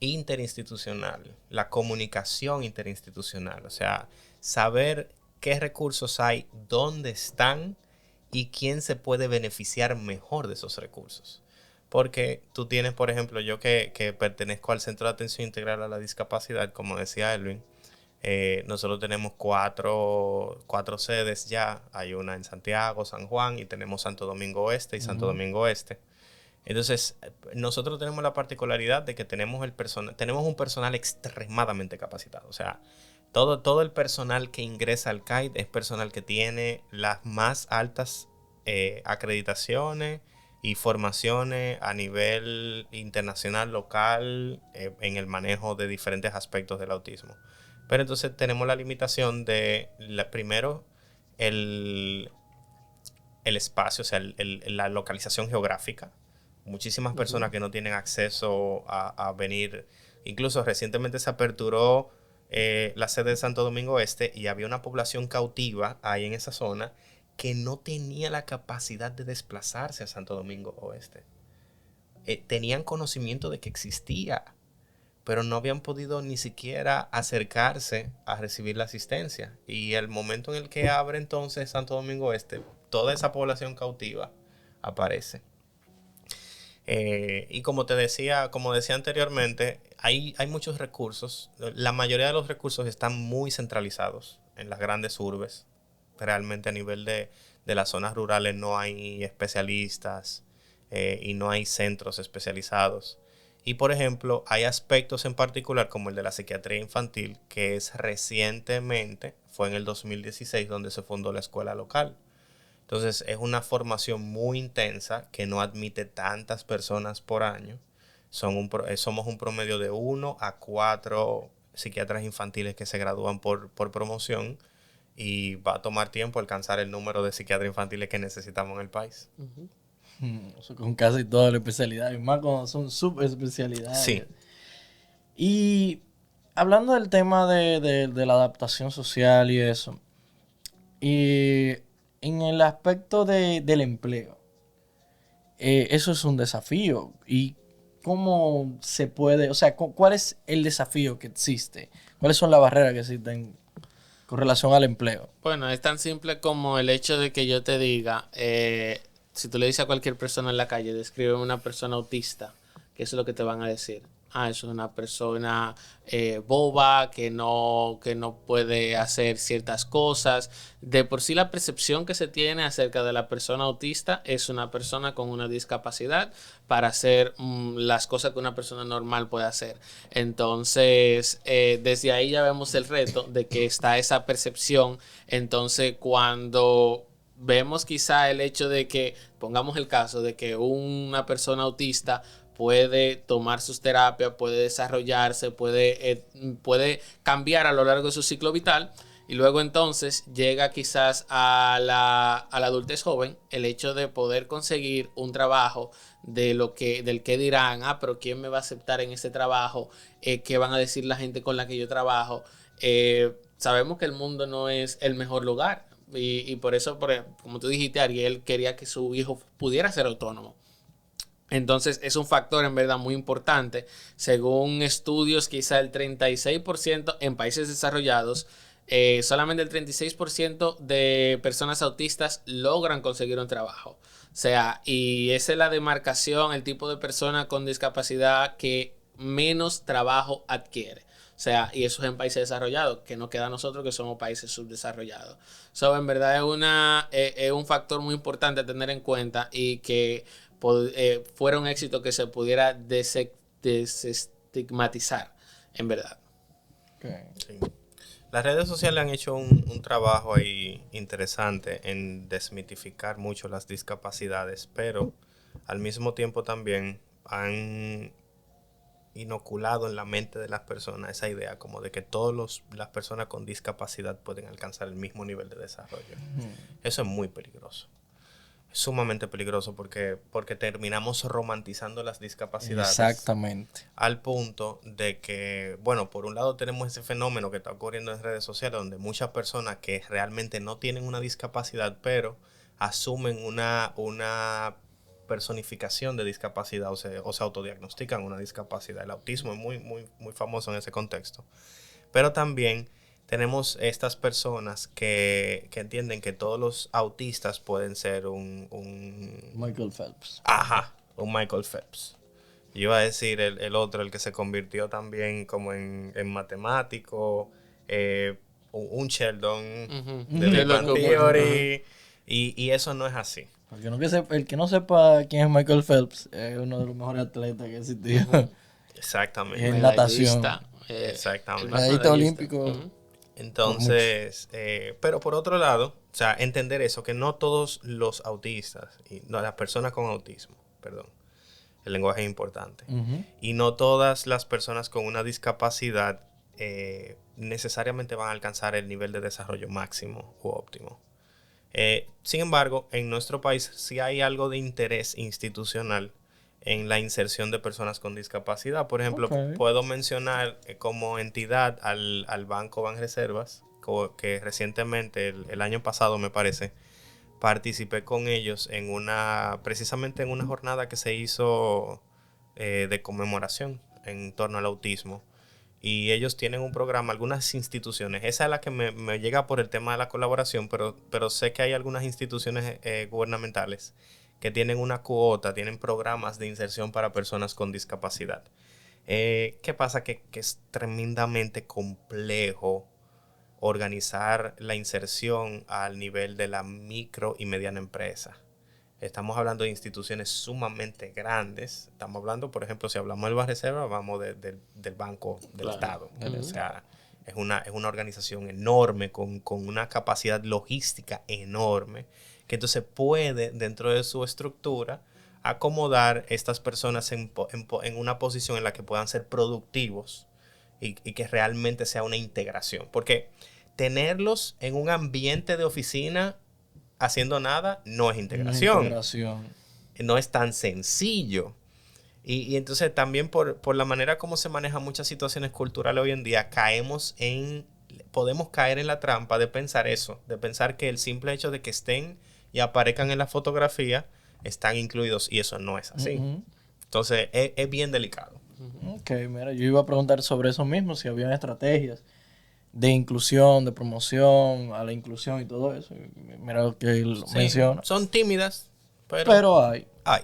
interinstitucional, la comunicación interinstitucional, o sea, saber qué recursos hay, dónde están y quién se puede beneficiar mejor de esos recursos. Porque tú tienes, por ejemplo, yo que pertenezco al Centro de Atención Integral a la Discapacidad, como decía Elvin, nosotros tenemos cuatro sedes ya. Hay una en Santiago, San Juan, y tenemos Santo Domingo Oeste y Santo Domingo Este. Entonces, nosotros tenemos la particularidad de que tenemos un personal extremadamente capacitado. O sea, todo el personal que ingresa al CAIT es personal que tiene las más altas acreditaciones y formaciones a nivel internacional, local, en el manejo de diferentes aspectos del autismo. Pero entonces tenemos la limitación de, primero, el espacio, o sea, la localización geográfica. Muchísimas personas que no tienen acceso a venir. Incluso recientemente se aperturó la sede de Santo Domingo Este y había una población cautiva ahí en esa zona que no tenía la capacidad de desplazarse a Santo Domingo Oeste. Tenían conocimiento de que existía, pero no habían podido ni siquiera acercarse a recibir la asistencia. Y el momento en el que abre entonces Santo Domingo Este, toda esa población cautiva aparece. Y como decía anteriormente, hay muchos recursos. La mayoría de los recursos están muy centralizados en las grandes urbes. Realmente a nivel de las zonas rurales no hay especialistas y no hay centros especializados. Y por ejemplo, hay aspectos en particular como el de la psiquiatría infantil, que es recientemente, fue en el 2016 donde se fundó la escuela local. Entonces es una formación muy intensa que no admite tantas personas por año. Somos un promedio de 1 a 4 psiquiatras infantiles que se gradúan por promoción, y va a tomar tiempo alcanzar el número de psiquiatras infantiles que necesitamos en el país. Eso con casi todas las especialidades, más cuando son subespecialidades. Sí. Y hablando del tema de la adaptación social y eso, y en el aspecto del empleo, eso es un desafío. ¿Y cómo se puede, o sea, cuál es el desafío que existe? ¿Cuáles son las barreras que existen con relación al empleo? Bueno, es tan simple como el hecho de que yo te diga, si tú le dices a cualquier persona en la calle, describe una persona autista, ¿qué es lo que te van a decir? Ah, eso es una persona boba, que no puede hacer ciertas cosas. De por sí la percepción que se tiene acerca de la persona autista es una persona con una discapacidad para hacer las cosas que una persona normal puede hacer. Entonces, desde ahí ya vemos el reto de que está esa percepción. Entonces, cuando vemos quizá el hecho de que, pongamos el caso de que una persona autista puede tomar sus terapias, puede desarrollarse, puede cambiar a lo largo de su ciclo vital, y luego entonces llega quizás a la adultez joven el hecho de poder conseguir un trabajo del que dirán, pero ¿quién me va a aceptar en ese trabajo? ¿Qué van a decir la gente con la que yo trabajo? Sabemos que el mundo no es el mejor lugar, y por eso, como tú dijiste, Ariel quería que su hijo pudiera ser autónomo. Entonces es un factor en verdad muy importante. Según estudios, quizá el 36% en países desarrollados, solamente el 36% de personas autistas logran conseguir un trabajo. O sea, y esa es la demarcación, el tipo de persona con discapacidad que menos trabajo adquiere. O sea, y eso es en países desarrollados, que nos queda a nosotros que somos países subdesarrollados. So, en verdad es un factor muy importante a tener en cuenta, y que fuera un éxito que se pudiera desestigmatizar, en verdad. Okay. Sí. Las redes sociales han hecho un trabajo ahí interesante en desmitificar mucho las discapacidades, pero al mismo tiempo también han inoculado en la mente de las personas esa idea como de que todas las personas con discapacidad pueden alcanzar el mismo nivel de desarrollo. Eso es muy peligroso. Es sumamente peligroso porque terminamos romantizando las discapacidades. Exactamente. Al punto de que, bueno, por un lado tenemos ese fenómeno que está ocurriendo en redes sociales, donde muchas personas que realmente no tienen una discapacidad, pero asumen una personificación de discapacidad, o se autodiagnostican una discapacidad. El autismo es muy, muy, muy famoso en ese contexto. Pero también tenemos estas personas que entienden que todos los autistas pueden ser un Michael Phelps. Ajá, un Michael Phelps. Yo iba a decir el otro, el que se convirtió también como en matemático, un Sheldon de Big Bang Theory, y eso no es así. El que no sepa quién es Michael Phelps es uno de los mejores atletas que existió. Exactamente. En natación. Exactamente. Medallista olímpico. Entonces, pero por otro lado, o sea, entender eso, que no todos los autistas, las personas con autismo, perdón, el lenguaje es importante, y no todas las personas con una discapacidad necesariamente van a alcanzar el nivel de desarrollo máximo u óptimo. Sin embargo, en nuestro país sí hay algo de interés institucional en la inserción de personas con discapacidad. Por ejemplo, puedo mencionar como entidad al Banco Banreservas, que recientemente, el año pasado me parece, participé con ellos precisamente en una jornada que se hizo de conmemoración en torno al autismo. Y ellos tienen un programa, algunas instituciones. Esa es la que me llega por el tema de la colaboración, pero sé que hay algunas instituciones gubernamentales que tienen una cuota, tienen programas de inserción para personas con discapacidad. ¿Qué pasa? Que es tremendamente complejo organizar la inserción al nivel de la micro y mediana empresa. Estamos hablando de instituciones sumamente grandes. Estamos hablando, por ejemplo, si hablamos del Banreservas, vamos del Banco del Estado. O sea, es una organización enorme, con una capacidad logística enorme, que entonces puede, dentro de su estructura, acomodar estas personas en una posición en la que puedan ser productivos y que realmente sea una integración. Porque tenerlos en un ambiente de oficina haciendo nada no es integración. no es tan sencillo. Y entonces también por la manera como se manejan muchas situaciones culturales hoy en día, podemos caer en la trampa de pensar eso, de pensar que el simple hecho de que estén y aparezcan en la fotografía están incluidos, y eso no es así. Entonces es bien delicado. Ok, mira, yo iba a preguntar sobre eso mismo, si habían estrategias de inclusión, de promoción a la inclusión y todo eso. Mira lo que él menciona. Son tímidas, pero hay. Hay.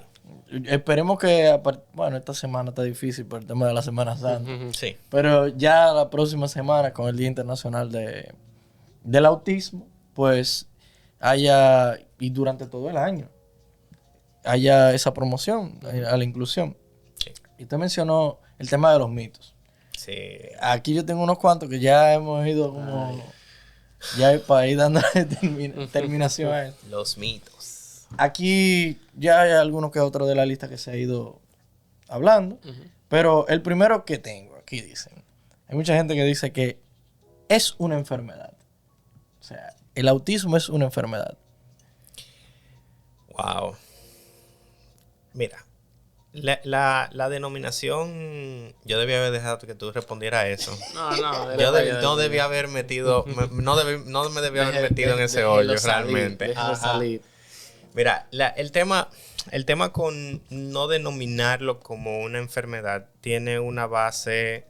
Esperemos que, bueno, esta semana está difícil por el tema de la Semana Santa. Sí. Pero ya la próxima semana, con el Día Internacional del Autismo, pues haya, y durante todo el año, haya esa promoción a la inclusión. Sí. Y usted mencionó el tema de los mitos. Sí. Aquí yo tengo unos cuantos que ya hemos ido como... Ya para ir dando terminación a él. Los mitos. Aquí ya hay algunos que otros de la lista que se ha ido hablando. Pero el primero que tengo, aquí dicen. Hay mucha gente que dice que es una enfermedad. O sea, el autismo es una enfermedad. Wow. Mira, la denominación, yo debía haber dejado que tú respondieras a eso. Yo no debía haber metido, no me debía haber metido en ese hoyo realmente. Salir. Mira, el tema con no denominarlo como una enfermedad tiene una base,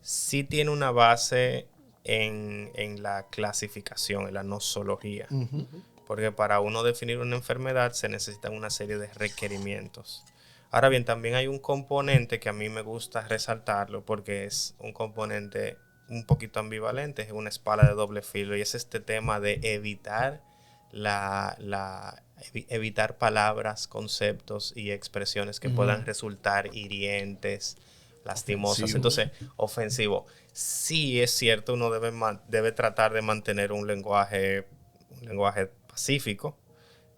sí tiene una base en la clasificación, en la nosología. Porque para uno definir una enfermedad se necesitan una serie de requerimientos. Ahora bien, también hay un componente que a mí me gusta resaltarlo porque es un componente un poquito ambivalente, es una espada de doble filo, y es este tema de evitar evitar palabras, conceptos y expresiones que puedan resultar hirientes, lastimosas. Entonces, ofensivo. Sí, es cierto, uno debe tratar de mantener un lenguaje pacífico,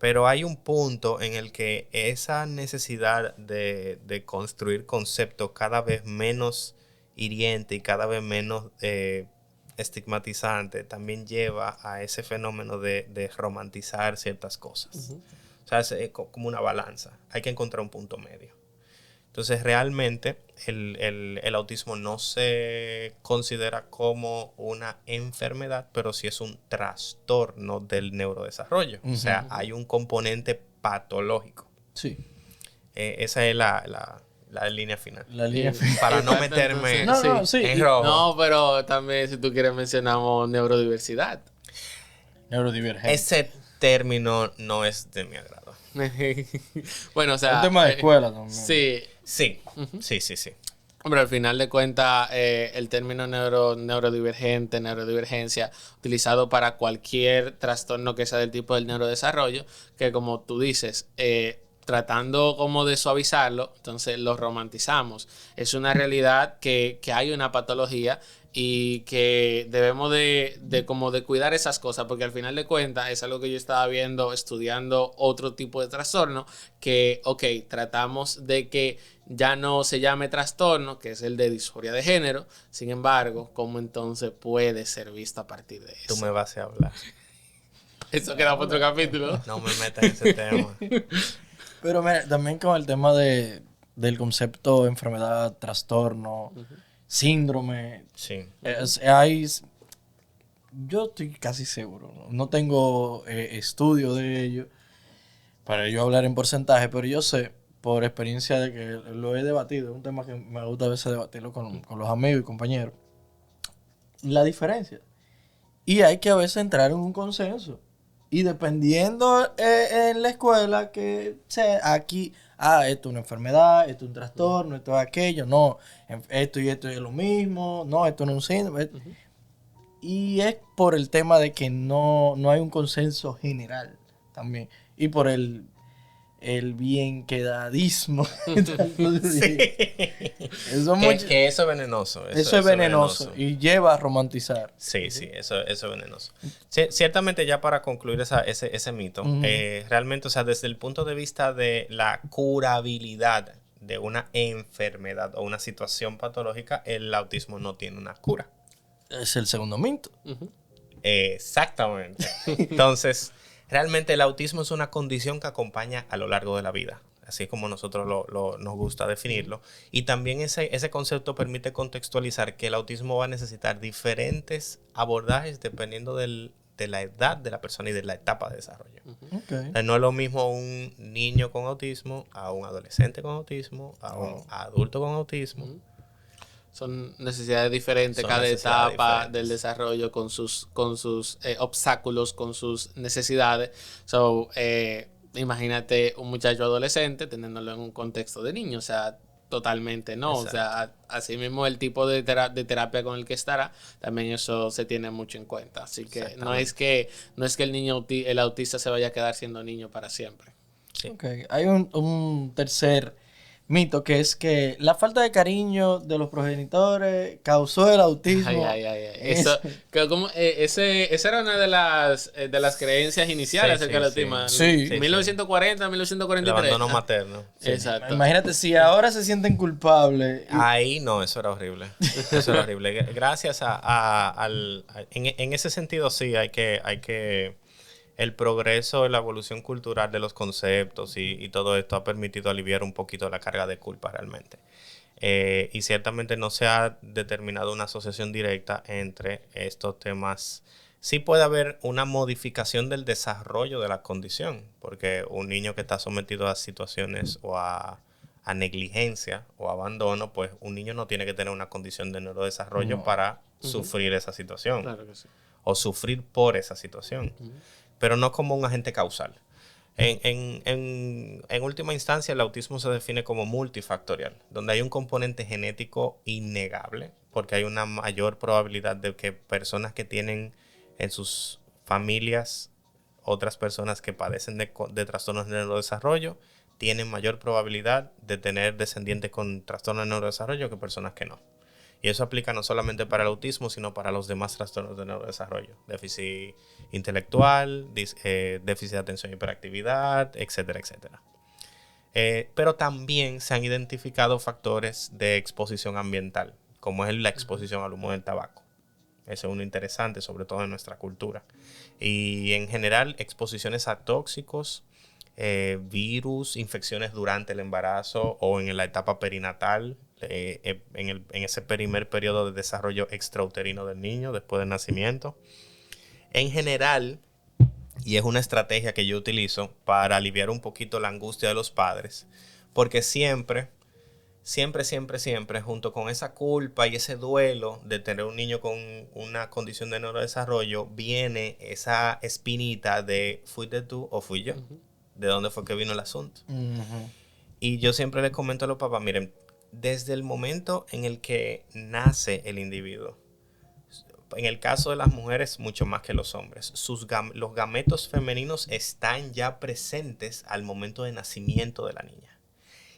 pero hay un punto en el que esa necesidad de construir conceptos cada vez menos hiriente y cada vez menos estigmatizante también lleva a ese fenómeno de romantizar ciertas cosas. O sea, es como una balanza. Hay que encontrar un punto medio. Entonces, realmente, el autismo no se considera como una enfermedad, pero sí es un trastorno del neurodesarrollo. O sea, hay un componente patológico. Sí. Esa es la línea final. La línea final. Para no meterme sí. en rojo. No, pero también, si tú quieres, mencionamos neurodiversidad. Neurodivergencia. Ese término no es de mi agrado. Bueno, o sea... Un tema de escuela también. Sí. Sí. Hombre, al final de cuentas, el término neurodivergente, neurodivergencia, utilizado para cualquier trastorno que sea del tipo del neurodesarrollo, que como tú dices, tratando como de suavizarlo, entonces lo romantizamos. Es una realidad que hay una patología y que debemos de como de cuidar esas cosas, porque al final de cuentas es algo que yo estaba viendo, estudiando otro tipo de trastorno, que, tratamos de que ya no se llame trastorno, que es el de disforia de género. Sin embargo, ¿cómo entonces puede ser visto a partir de eso? Tú me vas a hablar. Eso queda para otro capítulo. No me metas en ese tema. Pero mira, también con el tema del concepto enfermedad, trastorno, síndrome. Sí. Yo estoy casi seguro, no tengo estudio de ello para yo hablar en porcentaje, pero yo sé por experiencia de que lo he debatido, es un tema que me gusta a veces debatirlo con los amigos y compañeros, la diferencia. Y hay que a veces entrar en un consenso. Y dependiendo en la escuela que sea, aquí, esto es una enfermedad, esto es un trastorno, esto es aquello, no, esto y esto es lo mismo, no, esto no es un síndrome. Y es por el tema de que no hay un consenso general también. Y por el bien quedadismo. Que eso es venenoso. Eso es venenoso y lleva a romantizar. Sí, eso es venenoso. Ciertamente, ya para concluir ese mito, realmente, o sea, desde el punto de vista de la curabilidad de una enfermedad o una situación patológica, el autismo no tiene una cura. Es el segundo mito. Exactamente. Entonces, realmente el autismo es una condición que acompaña a lo largo de la vida, así es como nosotros nos gusta definirlo. Y también ese concepto permite contextualizar que el autismo va a necesitar diferentes abordajes dependiendo de la edad de la persona y de la etapa de desarrollo. Okay. O sea, no es lo mismo un niño con autismo a un adolescente con autismo, a un adulto con autismo. Son necesidades diferentes, Son cada necesidades etapa diferentes. del desarrollo con sus obstáculos, con sus necesidades. So, imagínate un muchacho adolescente teniéndolo en un contexto de niño, o sea, totalmente no. Exacto. O sea, así mismo el tipo de terapia con el que estará, también eso se tiene mucho en cuenta. Así que no es que el niño, el autista se vaya a quedar siendo niño para siempre. Sí. Okay. Hay un tercer mito que es que la falta de cariño de los progenitores causó el autismo. Ay. Eso, esa era una de las creencias iniciales Sí, acerca del sí, autismo. sí. 1940, El 1943. abandono materno. Sí. Exacto. Imagínate si ahora se sienten culpables. Ahí no, eso era horrible. Eso era horrible. Gracias en ese sentido sí, hay que el progreso, la evolución cultural de los conceptos y todo esto ha permitido aliviar un poquito la carga de culpa realmente. Y ciertamente no se ha determinado una asociación directa entre estos temas. Sí puede haber una modificación del desarrollo de la condición, porque un niño que está sometido a situaciones o a negligencia o abandono, pues un niño no tiene que tener una condición de neurodesarrollo para sufrir esa situación. Claro que sí. O sufrir por esa situación, pero no como un agente causal. En última instancia, el autismo se define como multifactorial, donde hay un componente genético innegable, porque hay una mayor probabilidad de que personas que tienen en sus familias otras personas que padecen de trastornos de neurodesarrollo tienen mayor probabilidad de tener descendientes con trastornos de neurodesarrollo que personas que no. Y eso aplica no solamente para el autismo, sino para los demás trastornos de neurodesarrollo. Déficit intelectual, déficit de atención y hiperactividad, etcétera, etcétera. Pero también se han identificado factores de exposición ambiental, como es la exposición al humo del tabaco. Eso es uno interesante, sobre todo en nuestra cultura. Y en general, exposiciones a tóxicos, virus, infecciones durante el embarazo o en la etapa perinatal, en ese primer periodo de desarrollo extrauterino del niño después del nacimiento. En general, y es una estrategia que yo utilizo para aliviar un poquito la angustia de los padres, porque siempre, junto con esa culpa y ese duelo de tener un niño con una condición de neurodesarrollo, viene esa espinita de ¿fuiste tú o fui yo? ¿De dónde fue que vino el asunto? Y yo siempre les comento a los papás, miren, desde el momento en el que nace el individuo, en el caso de las mujeres mucho más que los hombres, los gametos femeninos están ya presentes al momento de nacimiento de la niña.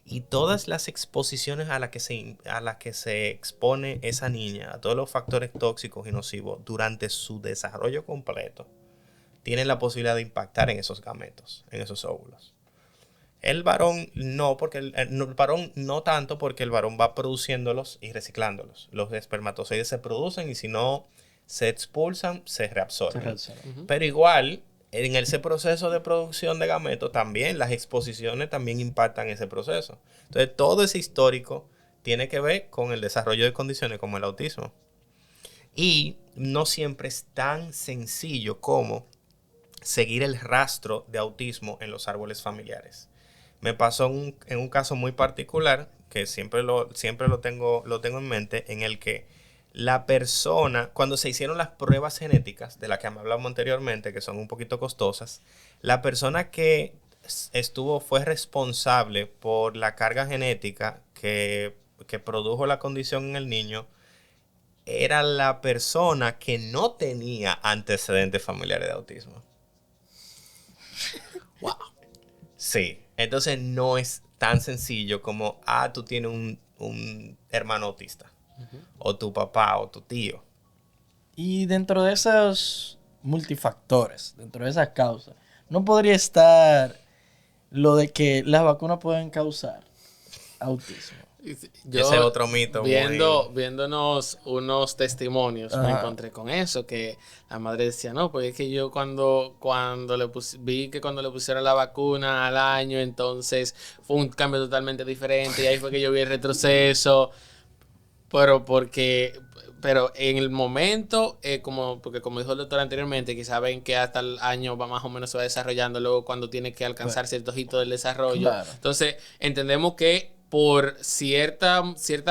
Y todas las exposiciones a las que se expone esa niña, a todos los factores tóxicos y nocivos durante su desarrollo completo, tienen la posibilidad de impactar en esos gametos, en esos óvulos. El varón no, porque el varón no tanto, porque el varón va produciéndolos y reciclándolos. Los espermatozoides se producen y si no se expulsan, se reabsorben. Pero igual, en ese proceso de producción de gametos, también las exposiciones también impactan ese proceso. Entonces, todo ese histórico tiene que ver con el desarrollo de condiciones como el autismo. Y no siempre es tan sencillo como seguir el rastro de autismo en los árboles familiares. Me pasó en un caso muy particular, que siempre lo tengo en mente, en el que la persona, cuando se hicieron las pruebas genéticas, de las que hablamos anteriormente, que son un poquito costosas, la persona que fue responsable por la carga genética que produjo la condición en el niño, era la persona que no tenía antecedentes familiares de autismo. Wow. Sí, entonces no es tan sencillo como, tú tienes un hermano autista, o tu papá, o tu tío. Y dentro de esos multifactores, dentro de esas causas, ¿no podría estar lo de que las vacunas pueden causar autismo? Yo, ese otro mito. viéndonos unos testimonios, me encontré con eso, que la madre decía, no, porque es que yo cuando vi que cuando le pusieron la vacuna al año, entonces fue un cambio totalmente diferente, y ahí fue que yo vi el retroceso, pero en el momento, porque como dijo el doctor anteriormente, que saben que hasta el año va más o menos se va desarrollando, luego cuando tiene que alcanzar ciertos hitos del desarrollo. Claro. Entonces, entendemos que por cierta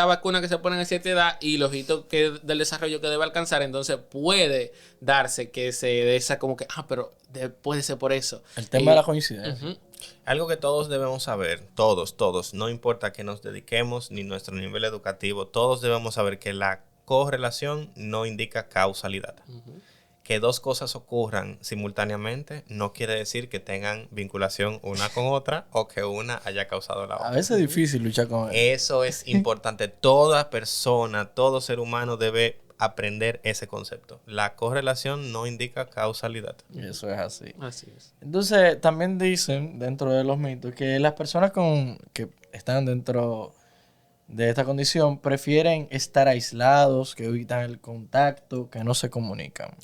vacuna que se pone en cierta edad y los hitos del desarrollo que debe alcanzar, entonces puede darse que se dé esa como que, pero puede ser por eso. El tema de la coincidencia. Algo que todos debemos saber, todos, no importa que nos dediquemos ni nuestro nivel educativo, todos debemos saber que la correlación no indica causalidad. Que dos cosas ocurran simultáneamente no quiere decir que tengan vinculación una con otra o que una haya causado la otra. A veces es difícil luchar con eso. Eso es importante. Toda persona, todo ser humano debe aprender ese concepto. La correlación no indica causalidad. Y eso es así. Así es. Entonces, también dicen, dentro de los mitos, que las personas que están dentro de esta condición prefieren estar aislados, que evitan el contacto, que no se comunican.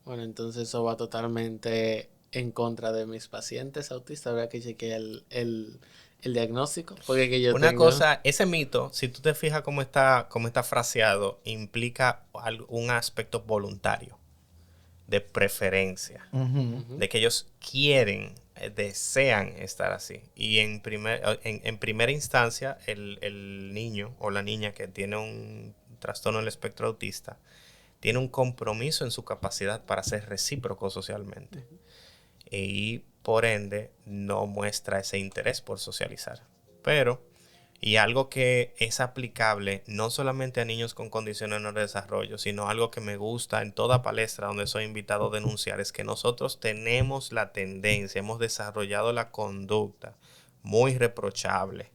Bueno, entonces eso va totalmente en contra de mis pacientes autistas. Habrá que chequear el diagnóstico. Porque que yo Una tengo... cosa, ese mito, si tú te fijas cómo está fraseado, implica un aspecto voluntario, de preferencia, de que ellos quieren, desean estar así. Y en primera instancia, el niño o la niña que tiene un trastorno del espectro autista, tiene un compromiso en su capacidad para ser recíproco socialmente. Y por ende no muestra ese interés por socializar. Pero, y algo que es aplicable no solamente a niños con condiciones de neurodesarrollo, sino algo que me gusta en toda palestra donde soy invitado a denunciar, es que nosotros tenemos la tendencia, hemos desarrollado la conducta muy reprochable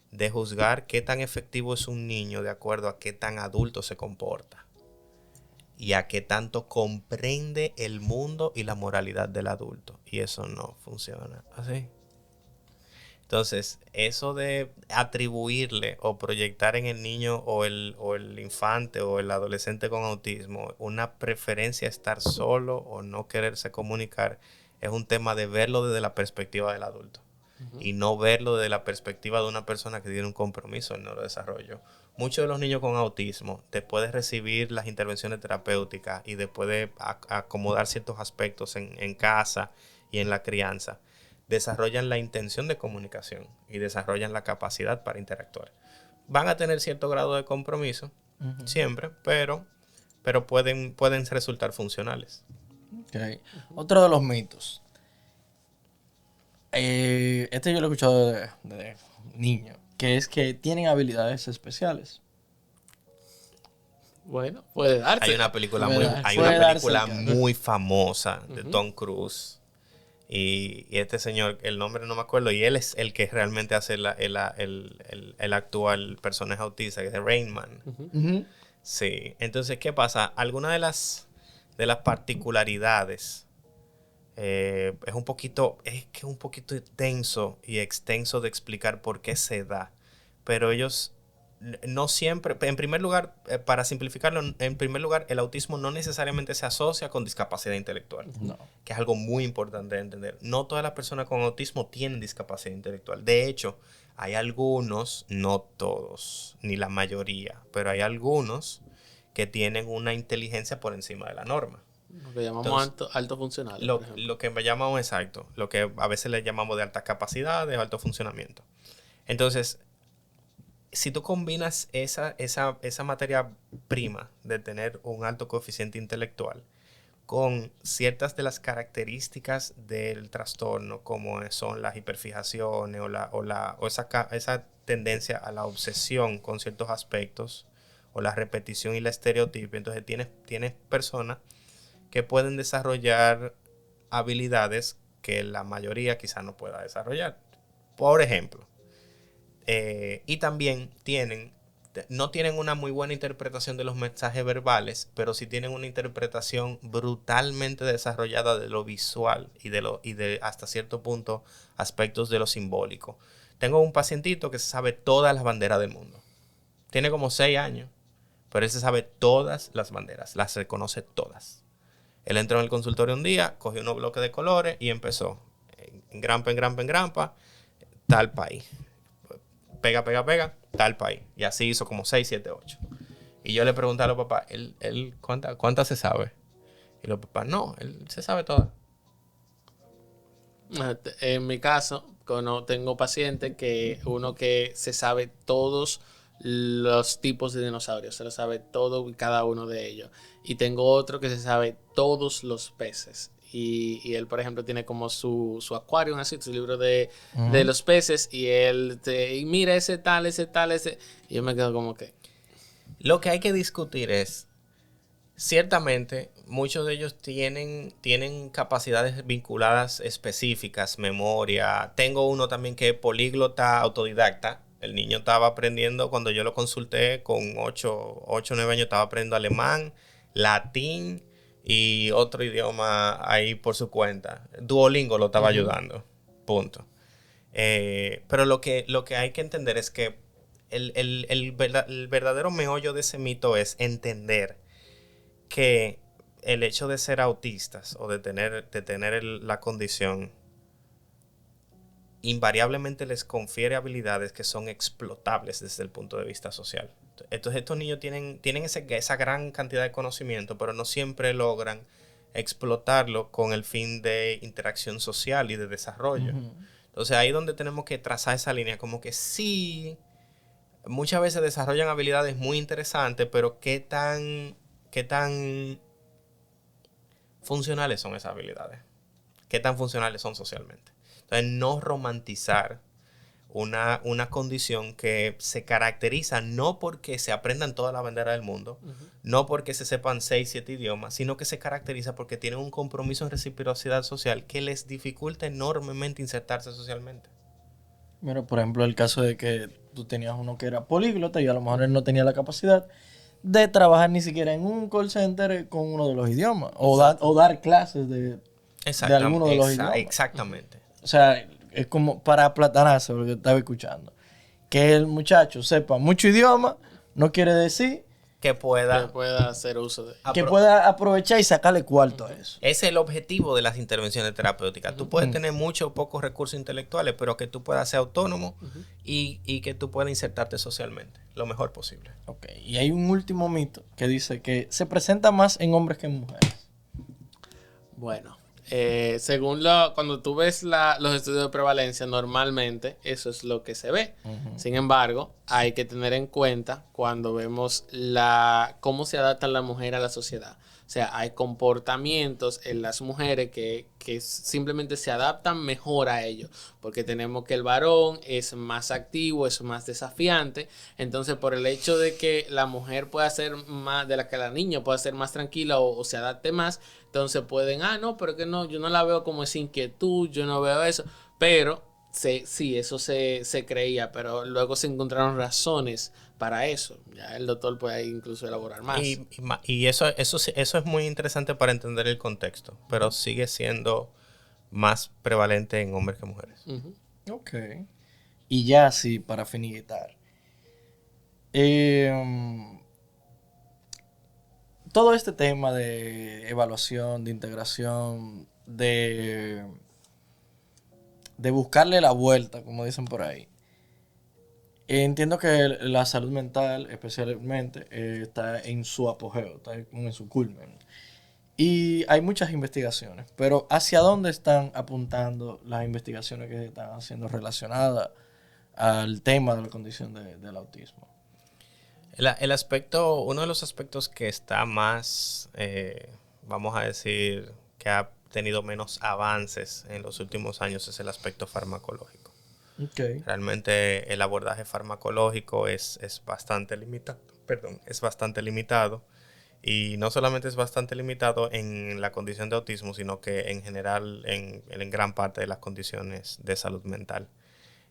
de juzgar qué tan efectivo es un niño de acuerdo a qué tan adulto se comporta y a qué tanto comprende el mundo y la moralidad del adulto. Y eso no funciona así. Entonces, eso de atribuirle o proyectar en el niño o el infante o el adolescente con autismo una preferencia a estar solo o no quererse comunicar, es un tema de verlo desde la perspectiva del adulto. Y no verlo desde la perspectiva de una persona que tiene un compromiso en el neurodesarrollo. Muchos de los niños con autismo, después de recibir las intervenciones terapéuticas y después de acomodar ciertos aspectos en casa y en la crianza, desarrollan la intención de comunicación y desarrollan la capacidad para interactuar. Van a tener cierto grado de compromiso, siempre, pero pueden resultar funcionales. Okay. Otro de los mitos. Este yo lo he escuchado de niño, que es que tienen habilidades especiales. Bueno, puede darse. Hay una película muy famosa de Tom Cruise. Y este señor, el nombre no me acuerdo, y él es el que realmente hace el actual personaje autista, que es Rain Man. Sí. Entonces, ¿qué pasa? Algunas de las particularidades es un poquito denso y extenso de explicar por qué se da. Pero ellos no siempre, en primer lugar, para simplificarlo, en primer lugar, el autismo no necesariamente se asocia con discapacidad intelectual. No. Que es algo muy importante de entender. No todas las personas con autismo tienen discapacidad intelectual. De hecho, hay algunos, no todos, ni la mayoría, pero hay algunos que tienen una inteligencia por encima de la norma. Lo que llamamos alto funcional. Lo que llamamos exacto. Lo que a veces le llamamos de alta capacidad, de alto funcionamiento. Entonces, si tú combinas esa materia prima de tener un alto coeficiente intelectual con ciertas de las características del trastorno, como son las hiperfijaciones o esa tendencia a la obsesión con ciertos aspectos, o la repetición y la estereotipia, entonces tienes personas que pueden desarrollar habilidades que la mayoría quizás no pueda desarrollar. Por ejemplo, y también no tienen una muy buena interpretación de los mensajes verbales, pero sí tienen una interpretación brutalmente desarrollada de lo visual y de hasta cierto punto aspectos de lo simbólico. Tengo un pacientito que se sabe todas las banderas del mundo. Tiene como 6 años, pero él se sabe todas las banderas, las reconoce todas. Él entró en el consultorio un día, cogió unos bloques de colores y empezó en grampa, tal país. Pega, tal país. Y así hizo como 6, 7, 8. Y yo le pregunté a los papás, ¿él cuántas se sabe? Y los papás, no, él se sabe todas. En mi caso, tengo pacientes que uno que se sabe todos los tipos de dinosaurios, se lo sabe todo y cada uno de ellos. Y tengo otro que se sabe todos los peces. Y él, por ejemplo, tiene como su acuario, así, su libro de los peces. Y él y mira ese tal. Y yo me quedo como que... Lo que hay que discutir es, ciertamente, muchos de ellos tienen capacidades vinculadas específicas, memoria. Tengo uno también que es políglota autodidacta. El niño estaba aprendiendo, cuando yo lo consulté con 8 o 9 años, estaba aprendiendo alemán, latín y otro idioma ahí por su cuenta. Duolingo lo estaba ayudando. Punto. Pero lo que hay que entender es que el verdadero meollo de ese mito es entender que el hecho de ser autistas o de tener la condición invariablemente les confiere habilidades que son explotables desde el punto de vista social. Entonces estos niños tienen esa gran cantidad de conocimiento, pero no siempre logran explotarlo con el fin de interacción social y de desarrollo. Entonces ahí es donde tenemos que trazar esa línea, como que sí, muchas veces desarrollan habilidades muy interesantes, pero ¿qué tan funcionales son esas habilidades? ¿Qué tan funcionales son socialmente? Entonces, no romantizar una condición que se caracteriza no porque se aprendan toda la bandera del mundo, no porque se sepan 6, 7 idiomas, sino que se caracteriza porque tienen un compromiso en reciprocidad social que les dificulta enormemente insertarse socialmente. Mira, por ejemplo, el caso de que tú tenías uno que era políglota y a lo mejor él no tenía la capacidad de trabajar ni siquiera en un call center con uno de los idiomas o dar clases de alguno de los idiomas. Exactamente. O sea, es como para aplatanarse lo que estaba escuchando. Que el muchacho sepa mucho idioma no quiere decir que pueda hacer uso de... que pueda aprovechar y sacarle cuarto a eso. Ese es el objetivo de las intervenciones terapéuticas. Tú puedes tener muchos o pocos recursos intelectuales, pero que tú puedas ser autónomo y que tú puedas insertarte socialmente lo mejor posible. Ok, y hay un último mito que dice que se presenta más en hombres que en mujeres. Bueno, según cuando tú ves los estudios de prevalencia, normalmente eso es lo que se ve. Sin embargo, hay que tener en cuenta cuando vemos cómo se adapta la mujer a la sociedad. O sea, hay comportamientos en las mujeres que simplemente se adaptan mejor a ellos. Porque tenemos que el varón es más activo, es más desafiante. Entonces, por el hecho de que la mujer pueda ser más, de la que la niña pueda ser más tranquila o se adapte más, entonces pueden, no, pero que no, yo no la veo como esa inquietud, yo no veo eso. Pero sí, eso se creía, pero luego se encontraron razones para eso. Ya el doctor puede incluso elaborar más. Y eso es muy interesante para entender el contexto, pero sigue siendo más prevalente en hombres que mujeres. Ok. Y ya sí, para finiquitar. Todo este tema de evaluación, de integración, de buscarle la vuelta, como dicen por ahí. Entiendo que la salud mental, especialmente, está en su apogeo, está en su culmen. Y hay muchas investigaciones, pero ¿hacia dónde están apuntando las investigaciones que se están haciendo relacionadas al tema de la condición del autismo? Uno de los aspectos que está más, vamos a decir, que ha tenido menos avances en los últimos años es el aspecto farmacológico. Okay. Realmente el abordaje farmacológico es bastante limitado. Es bastante limitado. Y no solamente es bastante limitado en la condición de autismo, sino que en general en gran parte de las condiciones de salud mental.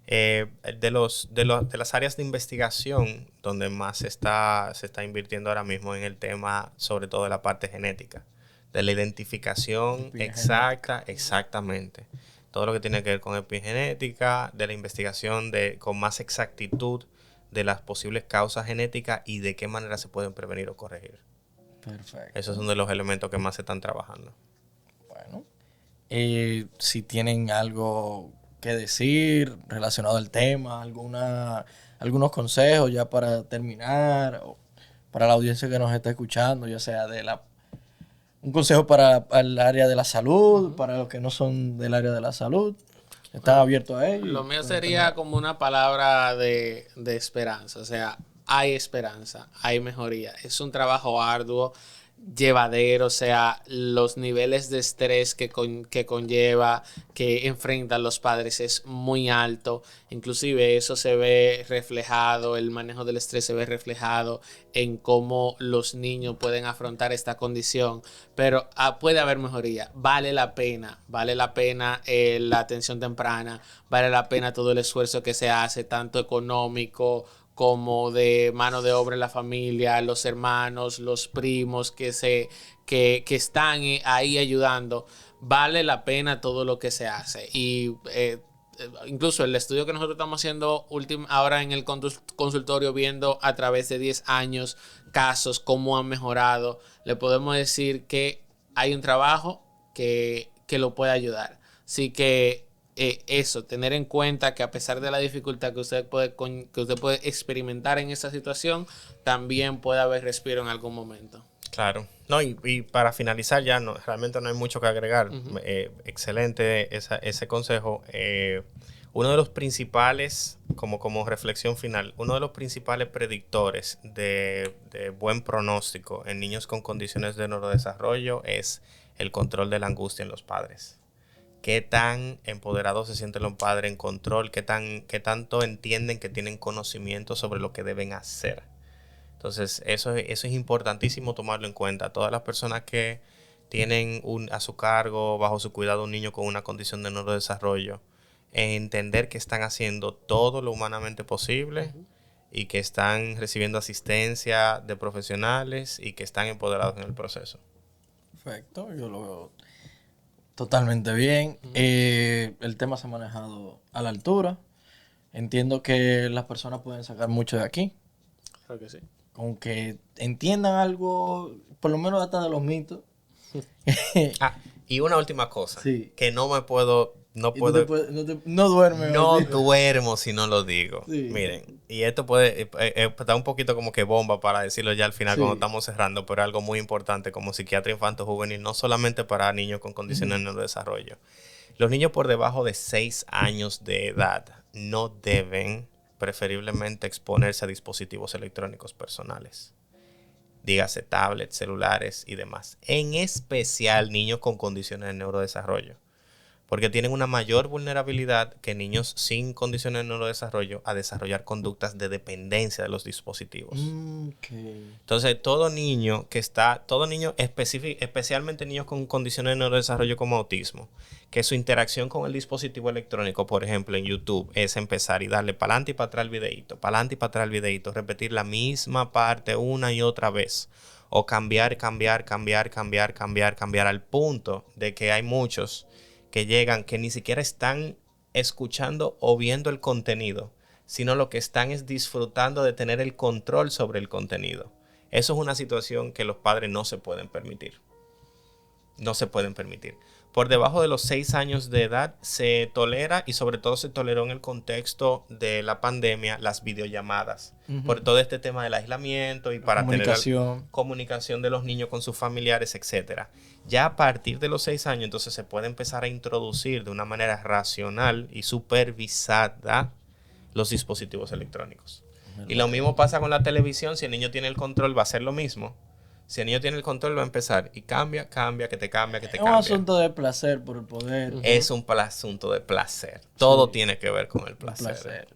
De las áreas de investigación donde más se está invirtiendo ahora mismo en el tema, sobre todo de la parte genética, de la identificación exactamente todo lo que tiene que ver con epigenética, de la investigación con más exactitud de las posibles causas genéticas y de qué manera se pueden prevenir o corregir. Perfecto. Esos son de los elementos que más se están trabajando. Bueno, si tienen algo que decir relacionado al tema, algunos consejos ya para terminar, o para la audiencia que nos está escuchando, ya sea un consejo para el área de la salud, para los que no son del área de la salud, están abiertos a ello. Lo mío sería como una palabra de esperanza. O sea, hay esperanza, hay mejoría. Es un trabajo arduo, llevadero. O sea, los niveles de estrés que conlleva, que enfrentan los padres es muy alto. Inclusive eso se ve reflejado, el manejo del estrés se ve reflejado en cómo los niños pueden afrontar esta condición. Pero puede haber mejoría. Vale la pena la atención temprana, vale la pena todo el esfuerzo que se hace, tanto económico como de mano de obra en la familia, los hermanos, los primos que están ahí ayudando. Vale la pena todo lo que se hace. Y incluso el estudio que nosotros estamos haciendo ahora en el consultorio, viendo a través de 10 años casos, cómo han mejorado, le podemos decir que hay un trabajo que lo puede ayudar. Así que eso, tener en cuenta que a pesar de la dificultad que usted puede experimentar en esa situación, también puede haber respiro en algún momento. Claro. No, y para finalizar ya, realmente no hay mucho que agregar. Excelente ese consejo. Uno de los principales, como reflexión final, uno de los principales predictores de buen pronóstico en niños con condiciones de neurodesarrollo es el control de la angustia en los padres. Qué tan empoderados se sienten los padres en control, qué tanto entienden que tienen conocimiento sobre lo que deben hacer. Entonces, eso es importantísimo tomarlo en cuenta. Todas las personas que tienen a su cargo, bajo su cuidado, un niño con una condición de neurodesarrollo, entender que están haciendo todo lo humanamente posible y que están recibiendo asistencia de profesionales y que están empoderados en el proceso. Perfecto, yo lo veo totalmente bien. El tema se ha manejado a la altura. Entiendo que las personas pueden sacar mucho de aquí. Creo que sí. Con que entiendan algo, por lo menos hasta de los mitos. Y una última cosa, sí. Que no puedo. No duerme. No duermo si no lo digo. Sí. Miren, y esto puede estar un poquito como que bomba para decirlo ya al final cuando estamos cerrando, pero algo muy importante como psiquiatra infanto-juvenil, no solamente para niños con condiciones de neurodesarrollo. Los niños por debajo de 6 años de edad no deben preferiblemente exponerse a dispositivos electrónicos personales. Dígase tablets, celulares y demás. En especial niños con condiciones de neurodesarrollo. Porque tienen una mayor vulnerabilidad que niños sin condiciones de neurodesarrollo a desarrollar conductas de dependencia de los dispositivos. Entonces, todo niño, especialmente niños con condiciones de neurodesarrollo como autismo, que su interacción con el dispositivo electrónico, por ejemplo, en YouTube, es empezar y darle para adelante y para atrás el videíto, para adelante y para atrás el videíto, repetir la misma parte una y otra vez, o cambiar al punto de que hay muchos que llegan, que ni siquiera están escuchando o viendo el contenido, sino lo que están es disfrutando de tener el control sobre el contenido. Eso es una situación que los padres no se pueden permitir. No se pueden permitir. Por debajo de los 6 años de edad se tolera, y sobre todo se toleró en el contexto de la pandemia, las videollamadas. Por todo este tema del aislamiento y para tener comunicación de los niños con sus familiares, etc. Ya a partir de los 6 años, entonces se puede empezar a introducir de una manera racional y supervisada los dispositivos electrónicos. Y lo mismo pasa con la televisión. Si el niño tiene el control, va a ser lo mismo. Si el niño tiene el control, va a empezar y cambia, que te cambia. Es un asunto de placer por el poder. Es un asunto de placer. Todo tiene que ver con el placer.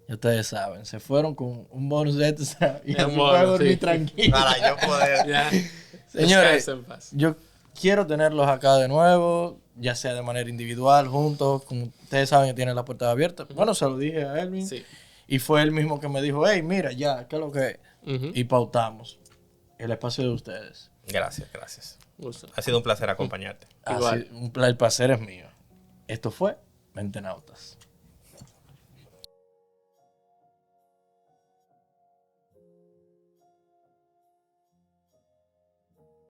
Ya ustedes saben, se fueron con un bonus de extra y así pueden dormir tranquilo. Para yo poder. Señores, yo quiero tenerlos acá de nuevo, ya sea de manera individual, juntos. Como ustedes saben que tienen las puertas abiertas. Bueno, se lo dije a Elvin. Sí. Y fue él mismo que me dijo, hey, mira, ya, ¿qué es lo que es? Y pautamos el espacio de ustedes. Gracias. Ha sido un placer acompañarte. El placer es mío. Esto fue Mentenautas.